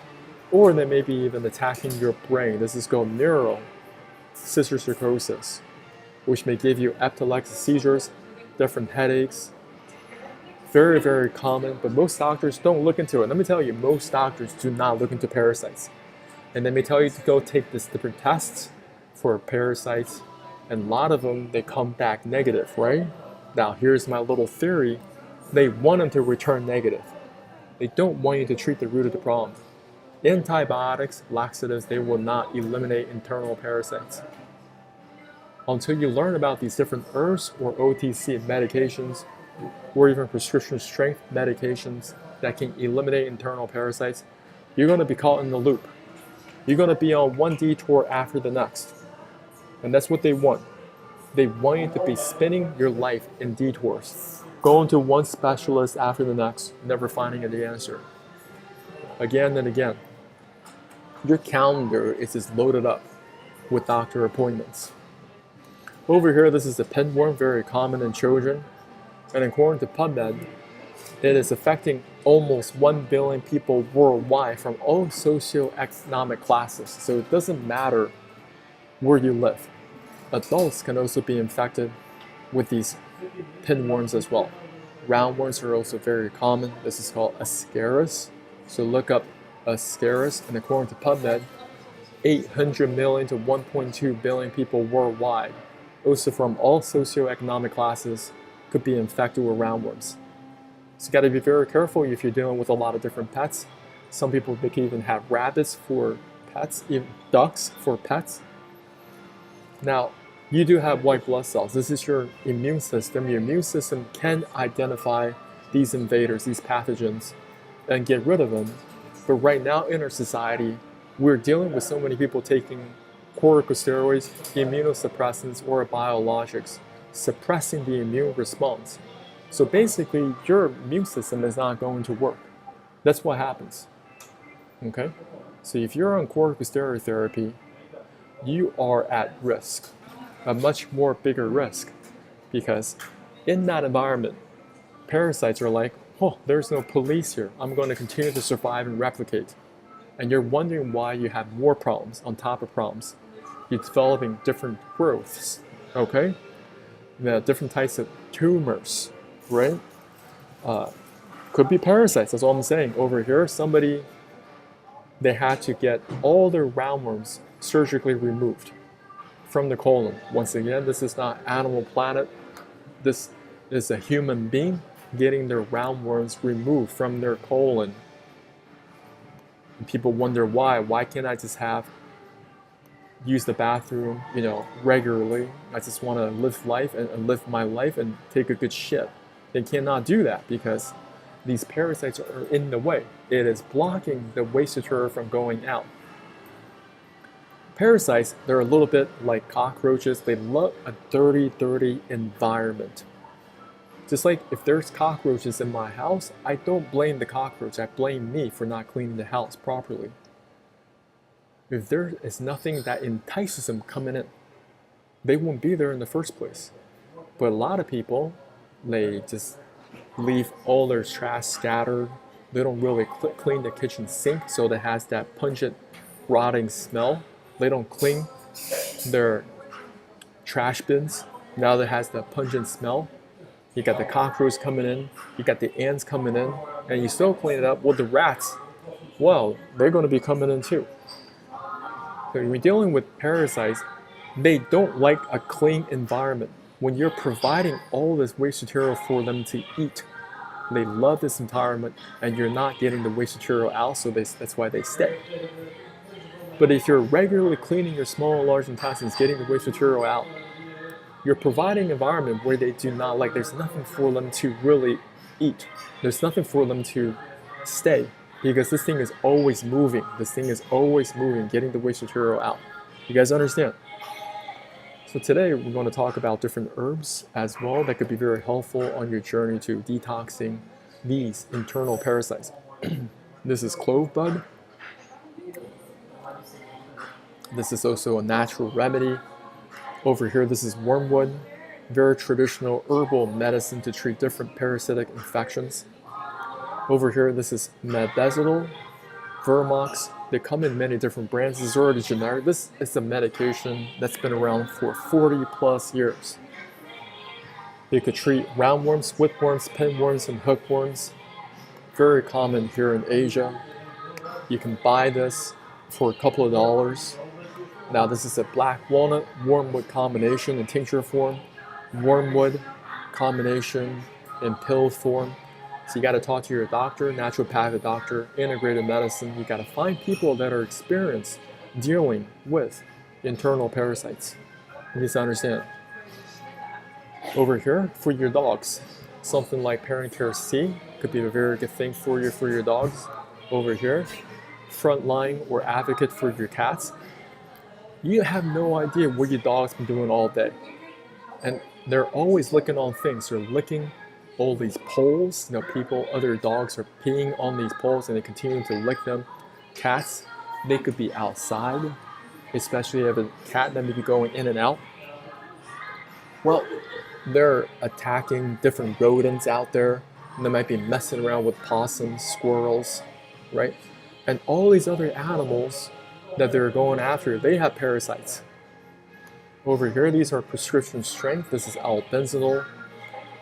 or they may be even attacking your brain. This is called neural cysticercosis, which may give you epileptic seizures, different headaches, Very, very common, but most doctors don't look into it. Let me tell you, most doctors do not look into parasites. And they may tell you to go take this different tests for parasites, and a lot of them, they come back negative, right? Now, here's my little theory. They want them to return negative. They don't want you to treat the root of the problem. Antibiotics, laxatives, they will not eliminate internal parasites. Until you learn about these different herbs or OTC medications, or even prescription strength medications that can eliminate internal parasites, you're going to be caught in the loop. You're going to be on one detour after the next. And that's what they want. They want you to be spending your life in detours, going to one specialist after the next, never finding the answer. Again and again. Your calendar is just loaded up with doctor appointments. Over here, this is the pinworm, very common in children. And according to PubMed, it is affecting almost 1 billion people worldwide from all socioeconomic classes. So it doesn't matter where you live. Adults can also be infected with these pinworms as well. Roundworms are also very common. This is called Ascaris. So look up Ascaris, and according to PubMed, 800 million to 1.2 billion people worldwide, also from all socioeconomic classes, could be infected with roundworms. So you got to be very careful if you're dealing with a lot of different pets. Some people, they can even have rabbits for pets, even ducks for pets. Now, you do have white blood cells. This is your immune system. Your immune system can identify these invaders, these pathogens, and get rid of them. But right now in our society, we're dealing with so many people taking corticosteroids, immunosuppressants, or biologics, suppressing the immune response. So basically, your immune system is not going to work. That's what happens. Okay? So if you're on corticosteroid therapy, you are at risk, a much more bigger risk, because in that environment, parasites are like, oh, there's no police here. I'm going to continue to survive and replicate. And you're wondering why you have more problems on top of problems. You're developing different growths, okay? The different types of tumors, right? Could be parasites, that's all I'm saying. Over here, somebody, they had to get all their roundworms surgically removed from the colon. Once again, this is not Animal Planet. This is a human being getting their roundworms removed from their colon. And people wonder why. Why can't I just use the bathroom, regularly? I just want to live life and live my life and take a good shit. They cannot do that because these parasites are in the way. It is blocking the waste material from going out. Parasites, they're a little bit like cockroaches. They love a dirty environment. Just like if there's cockroaches in my house, I don't blame the cockroach. I blame me for not cleaning the house properly. If there is nothing that entices them coming in, they won't be there in the first place. But a lot of people, they just leave all their trash scattered. They don't really clean the kitchen sink, so it has that pungent, rotting smell. They don't clean their trash bins. Now it has that pungent smell. You got the cockroaches coming in, you got the ants coming in, and you still clean it up. Well, the rats, well, they're going to be coming in too. So when you're dealing with parasites, they don't like a clean environment. When you're providing all this waste material for them to eat, they love this environment, and you're not getting the waste material out, so that's why they stay. But if you're regularly cleaning your small and large intestines, getting the waste material out, you're providing an environment where they do not like, there's nothing for them to really eat. There's nothing for them to stay, because this thing is always moving. This thing is always moving, getting the waste material out. You guys understand? So today we're going to talk about different herbs as well that could be very helpful on your journey to detoxing these internal parasites. This is clove bud. This is also a natural remedy. Over here, this is wormwood, very traditional herbal medicine to treat different parasitic infections. Over here, this is Medicinal, Vermox. They come in many different brands. This is already generic. This is a medication that's been around for 40 plus years. You could treat roundworms, whipworms, pinworms, and hookworms. Very common here in Asia. You can buy this for a couple of dollars. Now this is a black walnut wormwood combination in tincture form, wormwood combination in pill form. So you got to talk to your doctor, naturopathic doctor, integrated medicine. You got to find people that are experienced dealing with internal parasites. You need to understand. Over here, for your dogs, something like Parent Care C could be a very good thing for your dogs. Over here, Frontline or Advocate for your cats. You have no idea what your dog's been doing all day. And they're always licking on things. They're licking all these poles. Other dogs are peeing on these poles and they continue to lick them. Cats, they could be outside, especially if a cat that may be going in and out. Well, they're attacking different rodents out there. And they might be messing around with possums, squirrels, right? And all these other animals that they're going after, they have parasites. Over here, these are prescription strength. This is albenzoyl.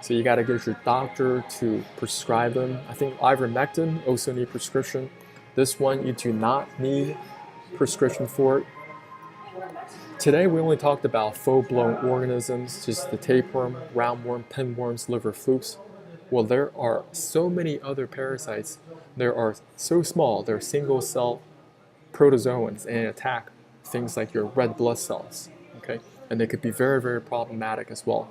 So you got to get your doctor to prescribe them. I think ivermectin also need prescription. This one, you do not need prescription for it. Today, we only talked about full-blown organisms, just the tapeworm, roundworm, pinworms, liver flukes. Well, there are so many other parasites. They are so small, they're single-cell protozoans and attack things like your red blood cells, okay? And they could be very, very problematic as well.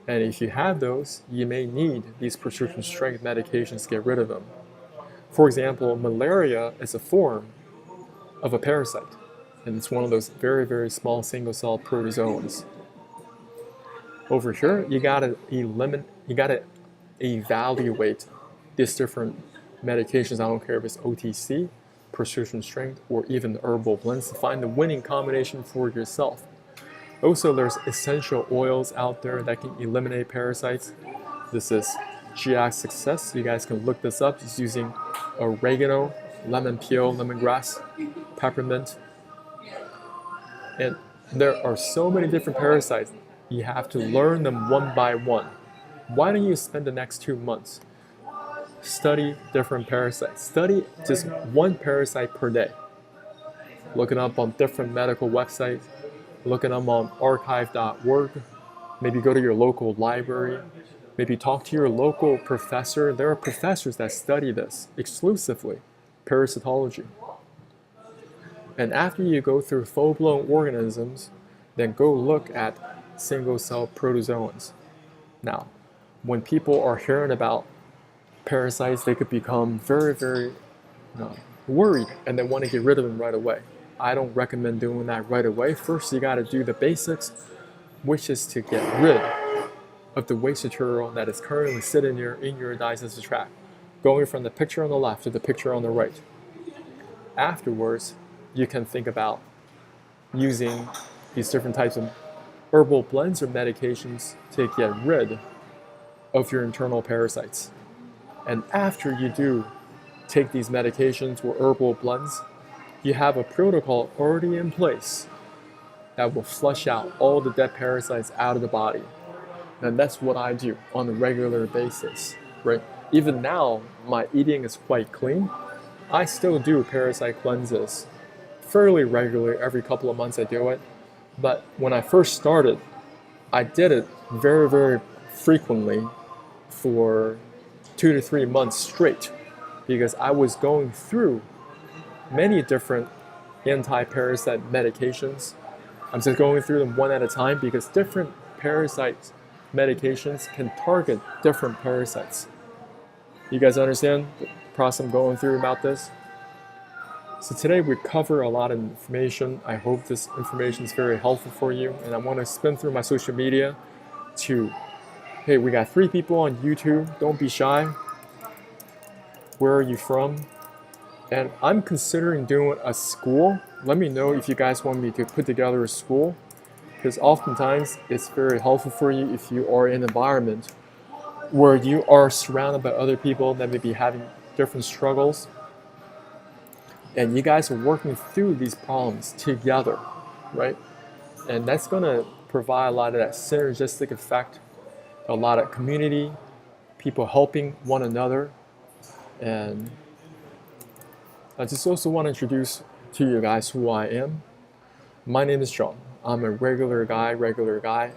And if you have those, you may need these prescription strength medications to get rid of them. For example, malaria is a form of a parasite. And it's one of those very, very small single-cell protozoans. Over here, you gotta evaluate these different medications. I don't care if it's OTC, prescription strength, or even herbal blends to find the winning combination for yourself. Also, there's essential oils out there that can eliminate parasites. This is GI Success. You guys can look this up. It's using oregano, lemon peel, lemongrass, peppermint. And there are so many different parasites. You have to learn them one by one. Why don't you spend the next 2 months? Study different parasites. Study just one parasite per day. Look it up on different medical websites. Look it up on archive.org. Maybe go to your local library. Maybe talk to your local professor. There are professors that study this exclusively, parasitology. And after you go through full-blown organisms, then go look at single-cell protozoans. Now, when people are hearing about parasites, they could become very, very worried and they want to get rid of them right away. I don't recommend doing that right away. First, you got to do the basics, which is to get rid of the waste material that is currently sitting there in your digestive tract, going from the picture on the left to the picture on the right. Afterwards, you can think about using these different types of herbal blends or medications to get rid of your internal parasites. And after you do take these medications or herbal blends, you have a protocol already in place that will flush out all the dead parasites out of the body. And that's what I do on a regular basis, right? Even now, my eating is quite clean. I still do parasite cleanses fairly regularly. Every couple of months I do it. But when I first started, I did it very, very frequently for 2 to 3 months straight because I was going through many different anti-parasite medications. I'm just going through them one at a time because different parasite medications can target different parasites. You guys understand the process I'm going through about this? So today we cover a lot of information. I hope this information is very helpful for you. And I want to spin through my social media to, hey, we got 3 people on YouTube. Don't be shy. Where are you from? And I'm considering doing a school. Let me know if you guys want me to put together a school, because oftentimes it's very helpful for you if you are in an environment where you are surrounded by other people that may be having different struggles. And you guys are working through these problems together, right? And that's going to provide a lot of that synergistic effect a lot of community, people helping one another. And I just also want to introduce to you guys who I am. My name is John. I'm a regular guy.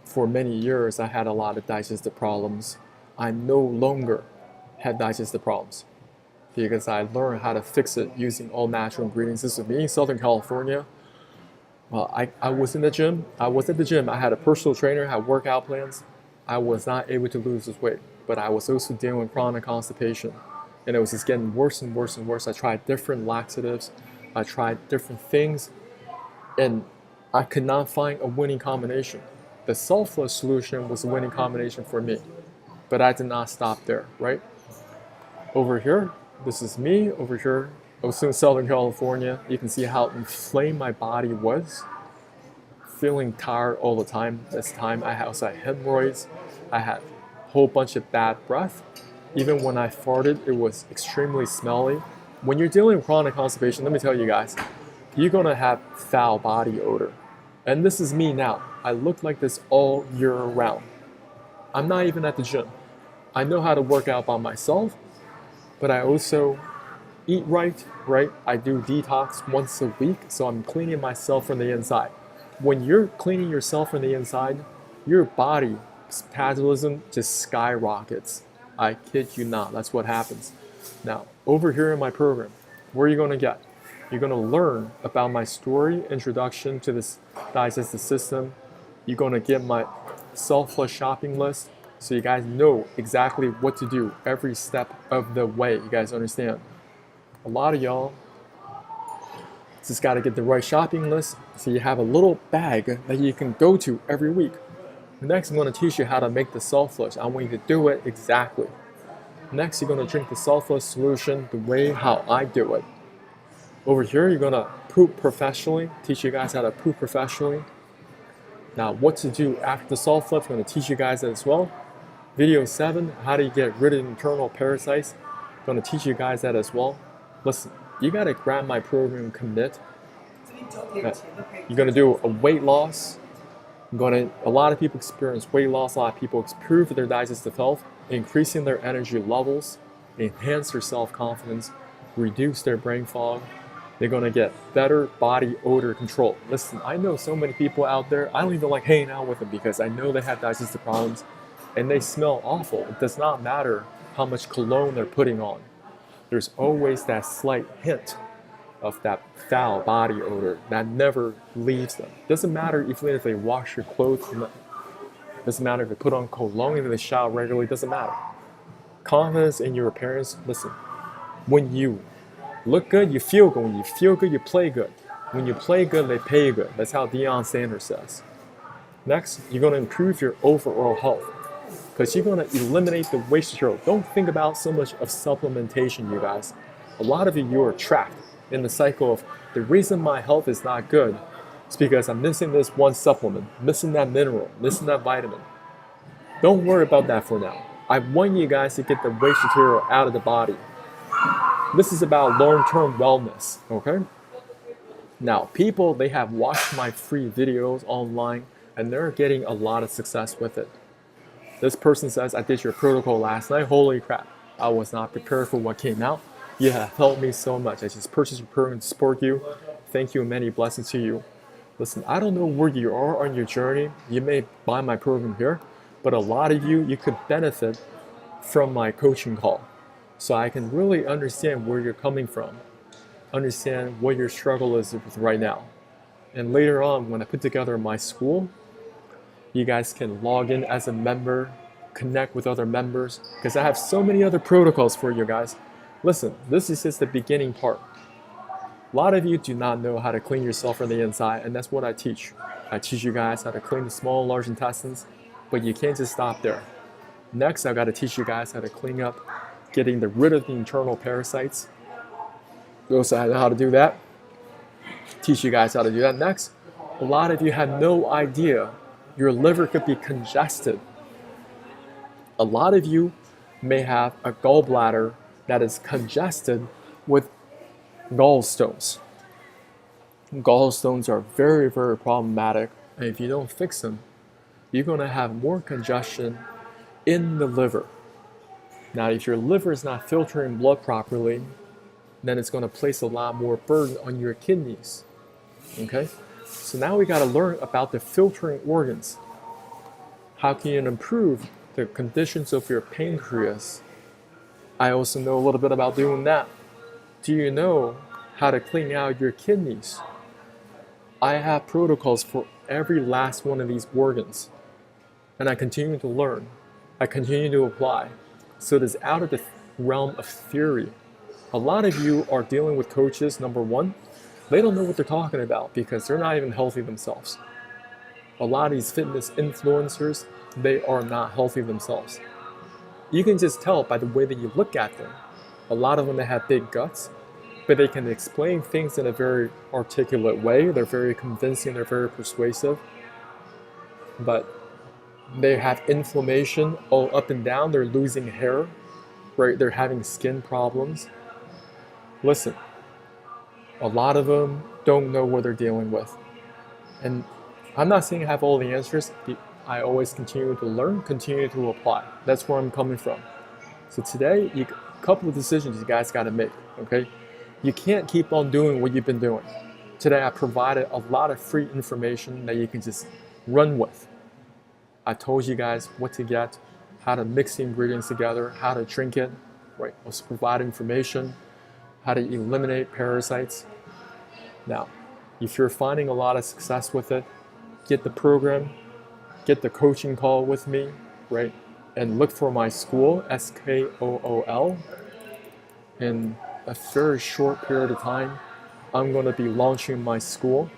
For many years, I had a lot of digestive problems. I no longer had digestive problems because I learned how to fix it using all natural ingredients. This is me in Southern California. I was in the gym. I was at the gym. I had a personal trainer, had workout plans. I was not able to lose this weight, but I was also dealing with chronic constipation. And it was just getting worse and worse and worse. I tried different laxatives. I tried different things. And I could not find a winning combination. The sulfur solution was a winning combination for me. But I did not stop there, right? Over here, this is me. Over here, I was in Southern California. You can see how inflamed my body was. Feeling tired all the time. This time I also had hemorrhoids. I had a whole bunch of bad breath. Even when I farted, it was extremely smelly. When you're dealing with chronic constipation, let me tell you guys, you're gonna have foul body odor. And this is me now. I look like this all year round. I'm not even at the gym. I know how to work out by myself, but I also eat right? I do detox once a week, so I'm cleaning myself from the inside. When you're cleaning yourself from the inside, your body's metabolism just skyrockets. I kid you not, that's what happens. Now, over here in my program, where are you gonna get? You're gonna learn about my story, introduction to this digestive system. You're gonna get my self-flush shopping list, so you guys know exactly what to do every step of the way. You guys understand? A lot of y'all just gotta get the right shopping list, so you have a little bag that you can go to every week. Next, I'm gonna teach you how to make the self-flush. I want you to do it exactly. Next, you're gonna drink the self-flush solution the way how I do it. Over here, you're gonna poop professionally, teach you guys how to poop professionally. Now, what to do after the self-flush, I'm gonna teach you guys that as well. Video 7, how do you get rid of internal parasites? I'm gonna teach you guys that as well. Listen, you gotta grab my program, commit. You're gonna do a weight loss. A lot of people experience weight loss, a lot of people improve their digestive health, increasing their energy levels, enhance their self-confidence, reduce their brain fog. They're gonna get better body odor control. Listen, I know so many people out there, I don't even like hanging out with them because I know they have digestive problems and they smell awful. It does not matter how much cologne they're putting on. There's always that slight hint of that foul body odor that never leaves them. Doesn't matter even if they wash your clothes, doesn't matter if they put on cologne, if they shower regularly, doesn't matter. Confidence in your appearance, listen, when you look good, you feel good. When you feel good, you play good. When you play good, they pay good. That's how Deion Sanders says. Next, you're gonna improve your overall health because you're gonna eliminate the waste material. Don't think about so much of supplementation, you guys. A lot of you are trapped in the cycle of the reason my health is not good is because I'm missing this one supplement, missing that mineral, missing that vitamin. Don't worry about that for now. I want you guys to get the waste material out of the body. This is about long-term wellness, okay? Now, people, they have watched my free videos online and they're getting a lot of success with it. This person says, I did your protocol last night. Holy crap, I was not prepared for what came out. You have helped me so much. I just purchased your program to support you. Thank you and many blessings to you. Listen, I don't know where you are on your journey. You may buy my program here, but a lot of you could benefit from my coaching call. So I can really understand where you're coming from, understand what your struggle is with right now. And later on, when I put together my school, you guys can log in as a member, connect with other members, because I have so many other protocols for you guys. Listen, this is just the beginning part. A lot of you do not know how to clean yourself from the inside, and that's what I teach. I teach you guys how to clean the small and large intestines, but you can't just stop there. Next, I've got to teach you guys how to clean up, getting rid of the internal parasites. You also know how to do that. Teach you guys how to do that. Next, a lot of you have no idea your liver could be congested. A lot of you may have a gallbladder that is congested with gallstones. Gallstones are very, very problematic, and if you don't fix them, you're going to have more congestion in the liver. Now, if your liver is not filtering blood properly, then it's going to place a lot more burden on your kidneys. Okay? So now we got to learn about the filtering organs. How can you improve the conditions of your pancreas? I also know a little bit about doing that. Do you know how to clean out your kidneys? I have protocols for every last one of these organs. And I continue to learn. I continue to apply. So it is out of the realm of theory. A lot of you are dealing with coaches, number one, they don't know what they're talking about because they're not even healthy themselves. A lot of these fitness influencers, they are not healthy themselves. You can just tell by the way that you look at them. A lot of them, they have big guts, but they can explain things in a very articulate way. They're very convincing, they're very persuasive. But they have inflammation all up and down, they're losing hair, right? They're having skin problems. Listen, a lot of them don't know what they're dealing with. And I'm not saying I have all the answers. I always continue to learn, continue to apply. That's where I'm coming from. So today, a couple of decisions you guys got to make, okay? You can't keep on doing what you've been doing. Today, I provided a lot of free information that you can just run with. I told you guys what to get, how to mix the ingredients together, how to drink it, right? Also provide information, how to eliminate parasites. Now, if you're finding a lot of success with it, get the program, get the coaching call with me, right? And look for my school, SKOOL. In a very short period of time, I'm going to be launching my school.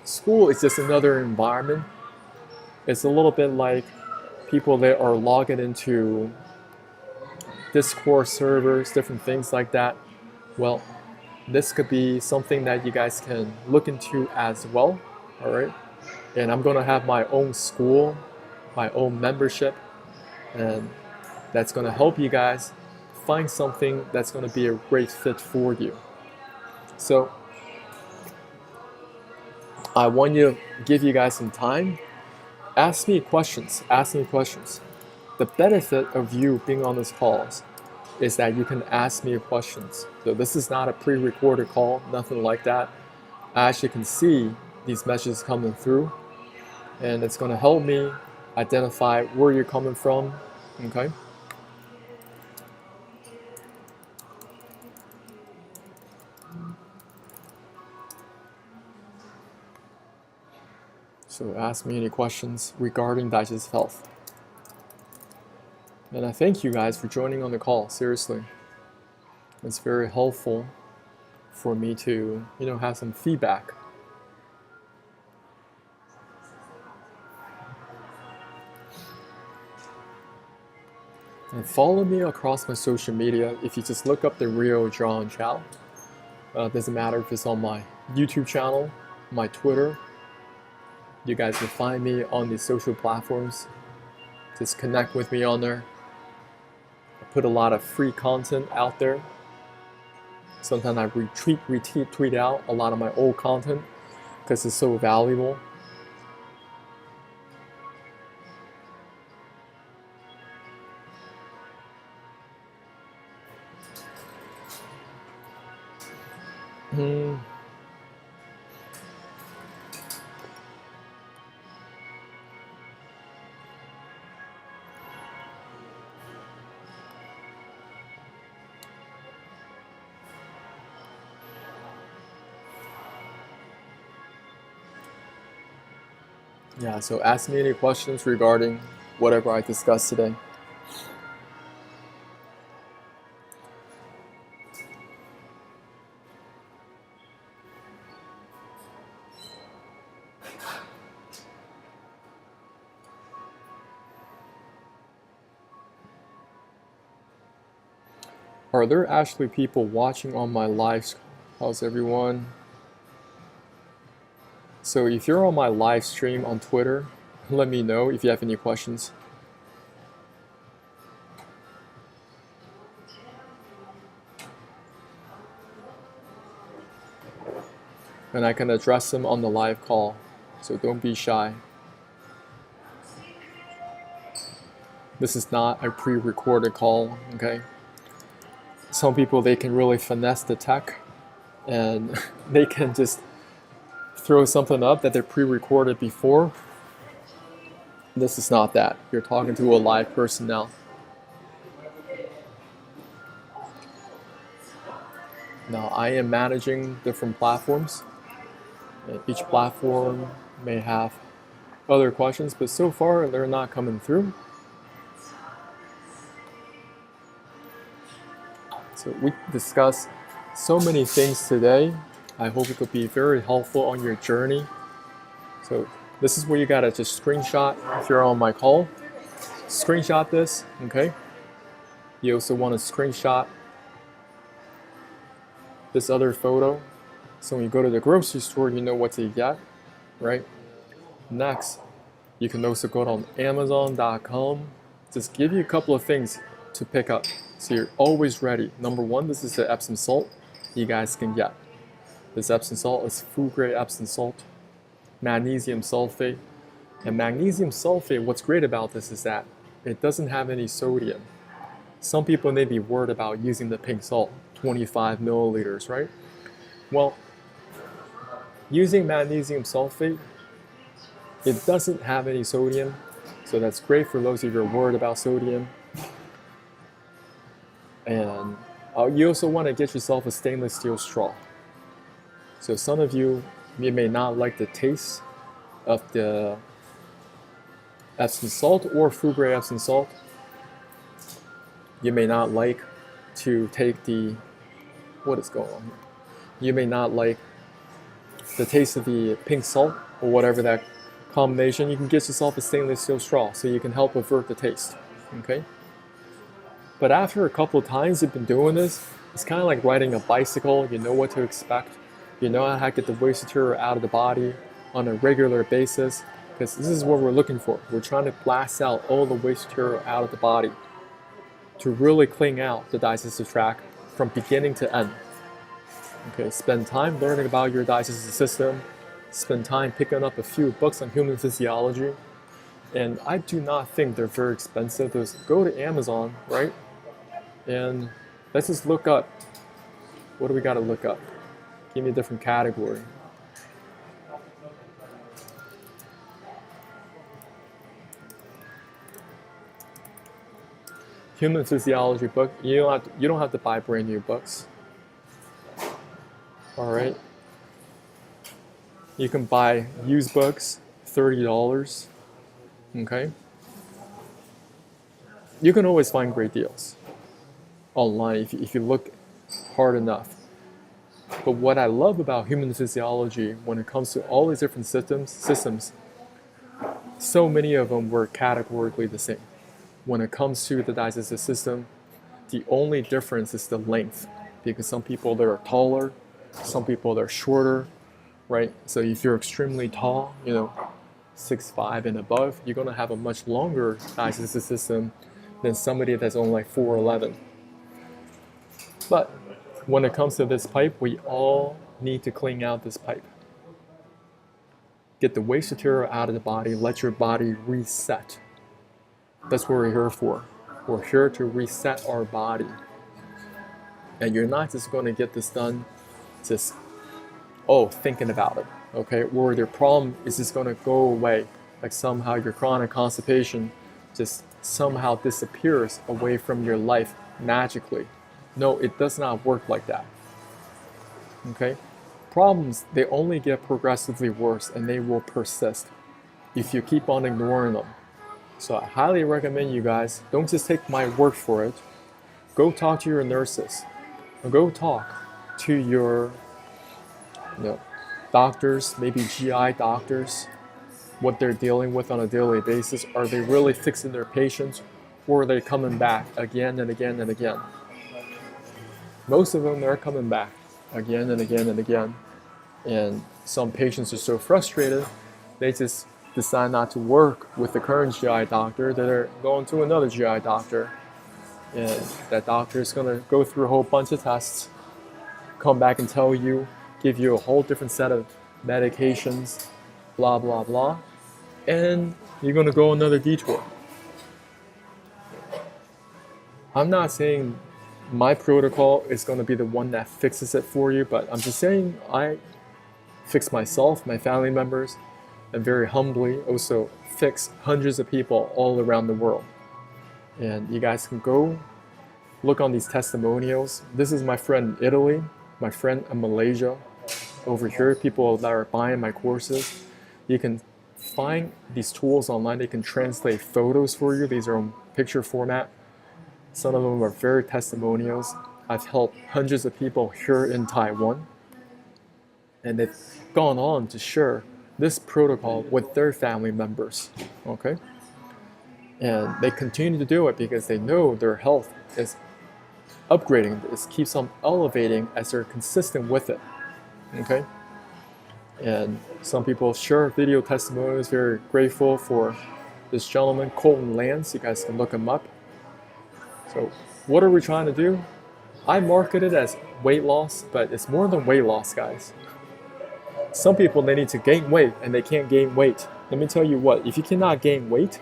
School is just another environment. It's a little bit like people that are logging into Discord servers, different things like that. Well, this could be something that you guys can look into as well, all right? And I'm going to have my own school, my own membership, and that's going to help you guys find something that's going to be a great fit for you. So I want to give you guys some time. Ask me questions. Ask me questions. The benefit of you being on this call is that you can ask me questions. So this is not a pre-recorded call, nothing like that. I actually can see these messages coming through, and it's going to help me identify where you're coming from, okay? So ask me any questions regarding digestive health. And I thank you guys for joining on the call, seriously. It's very helpful for me to, have some feedback. And follow me across my social media. If you just look up the real John Chow, doesn't matter if it's on my YouTube channel, my Twitter. You guys can find me on these social platforms. Just connect with me on there. I put a lot of free content out there. Sometimes I retweet out a lot of my old content because it's so valuable. Yeah, so ask me any questions regarding whatever I discussed today. Are there actually people watching on my live? How's everyone? So if you're on my live stream on Twitter, let me know if you have any questions. And I can address them on the live call, so don't be shy. This is not a pre-recorded call, okay? Some people, they can really finesse the tech and they can just throw something up that they're pre-recorded before. This is not that. You're talking to a live person now. Now, I am managing different platforms. Each platform may have other questions, but so far they're not coming through. So we discussed so many things today. I hope it could be very helpful on your journey. So this is where you gotta just screenshot if you're on my call. Screenshot this, okay? You also want to screenshot this other photo. So when you go to the grocery store, you know what to get, right? Next, you can also go on Amazon.com. Just give you a couple of things to pick up, so you're always ready. Number one, this is the Epsom salt you guys can get. This Epsom salt is food grade Epsom salt, magnesium sulfate. And magnesium sulfate, what's great about this is that it doesn't have any sodium. Some people may be worried about using the pink salt, 25 milliliters, right? Well, using magnesium sulfate, it doesn't have any sodium, so that's great for those of you who are worried about sodium. And you also want to get yourself a stainless steel straw. So some of you may not like the taste of the Epsom salt or food grade Epsom salt. You may not like to take the, what is going on here? You may not like the taste of the pink salt or whatever that combination. You can get yourself a stainless steel straw so you can help avert the taste, okay? But after a couple of times you've been doing this, it's kind of like riding a bicycle. You know what to expect. You know how to get the waste material out of the body on a regular basis, because this is what we're looking for. We're trying to blast out all the waste material out of the body to really clean out the digestive tract from beginning to end. Okay, spend time learning about your digestive system. Spend time picking up a few books on human physiology. And I do not think they're very expensive. Just go to Amazon, right? And let's just look up. What do we got to look up? Give me a different category. Human physiology book. You don't have to buy brand new books. All right. You can buy used books, $30. Okay. You can always find great deals online if you look hard enough. But what I love about human physiology, when it comes to all these different systems, so many of them were categorically the same. When it comes to the digestive system, the only difference is the length, because some people that are taller, some people that are shorter, right? So if you're extremely tall, 6'5" and above, you're gonna have a much longer digestive system than somebody that's only like 4'11". But when it comes to this pipe, we all need to clean out this pipe. Get the waste material out of the body, let your body reset. That's what we're here for. We're here to reset our body. And you're not just going to get this done just, thinking about it, okay? Or your problem is just going to go away. Like somehow your chronic constipation just somehow disappears away from your life magically. No, it does not work like that, okay? Problems, they only get progressively worse and they will persist if you keep on ignoring them. So I highly recommend you guys, don't just take my word for it. Go talk to your nurses. Go talk to your doctors, maybe GI doctors, what they're dealing with on a daily basis. Are they really fixing their patients, or are they coming back again and again and again? Most of them, they're coming back again and again and again. And some patients are so frustrated, they just decide not to work with the current GI doctor. They're going to another GI doctor. And that doctor is going to go through a whole bunch of tests, come back and tell you, give you a whole different set of medications, blah, blah, blah. And you're going to go another detour. I'm not saying my protocol is going to be the one that fixes it for you, but I'm just saying I fix myself, my family members, and very humbly also fix hundreds of people all around the world. And you guys can go look on these testimonials. This is my friend in Italy, my friend in Malaysia. Over here, people that are buying my courses. You can find these tools online. They can translate photos for you. These are in picture format. Some of them are very testimonials. I've helped hundreds of people here in Taiwan. And they've gone on to share this protocol with their family members. Okay? And they continue to do it because they know their health is upgrading. It keeps on elevating as they're consistent with it. Okay? And some people share video testimonials. Very grateful for this gentleman, Colton Lance. You guys can look him up. So what are we trying to do? I market it as weight loss, but it's more than weight loss, guys. Some people, they need to gain weight and they can't gain weight. Let me tell you what, if you cannot gain weight,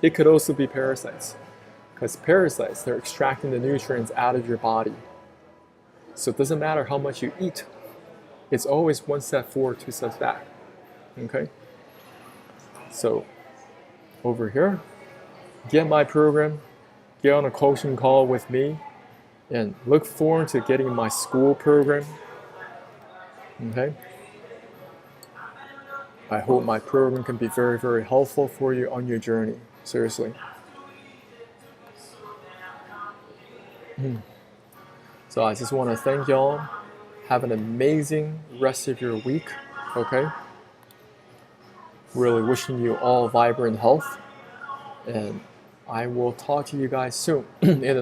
it could also be parasites. Because parasites, they're extracting the nutrients out of your body. So it doesn't matter how much you eat. It's always one step forward, two steps back. Okay? So over here, get my program, get on a coaching call with me, and look forward to getting my school program. Okay? I hope my program can be very, very helpful for you on your journey. Seriously. So I just want to thank y'all. Have an amazing rest of your week. Okay? Really wishing you all vibrant health. And I will talk to you guys soon in the next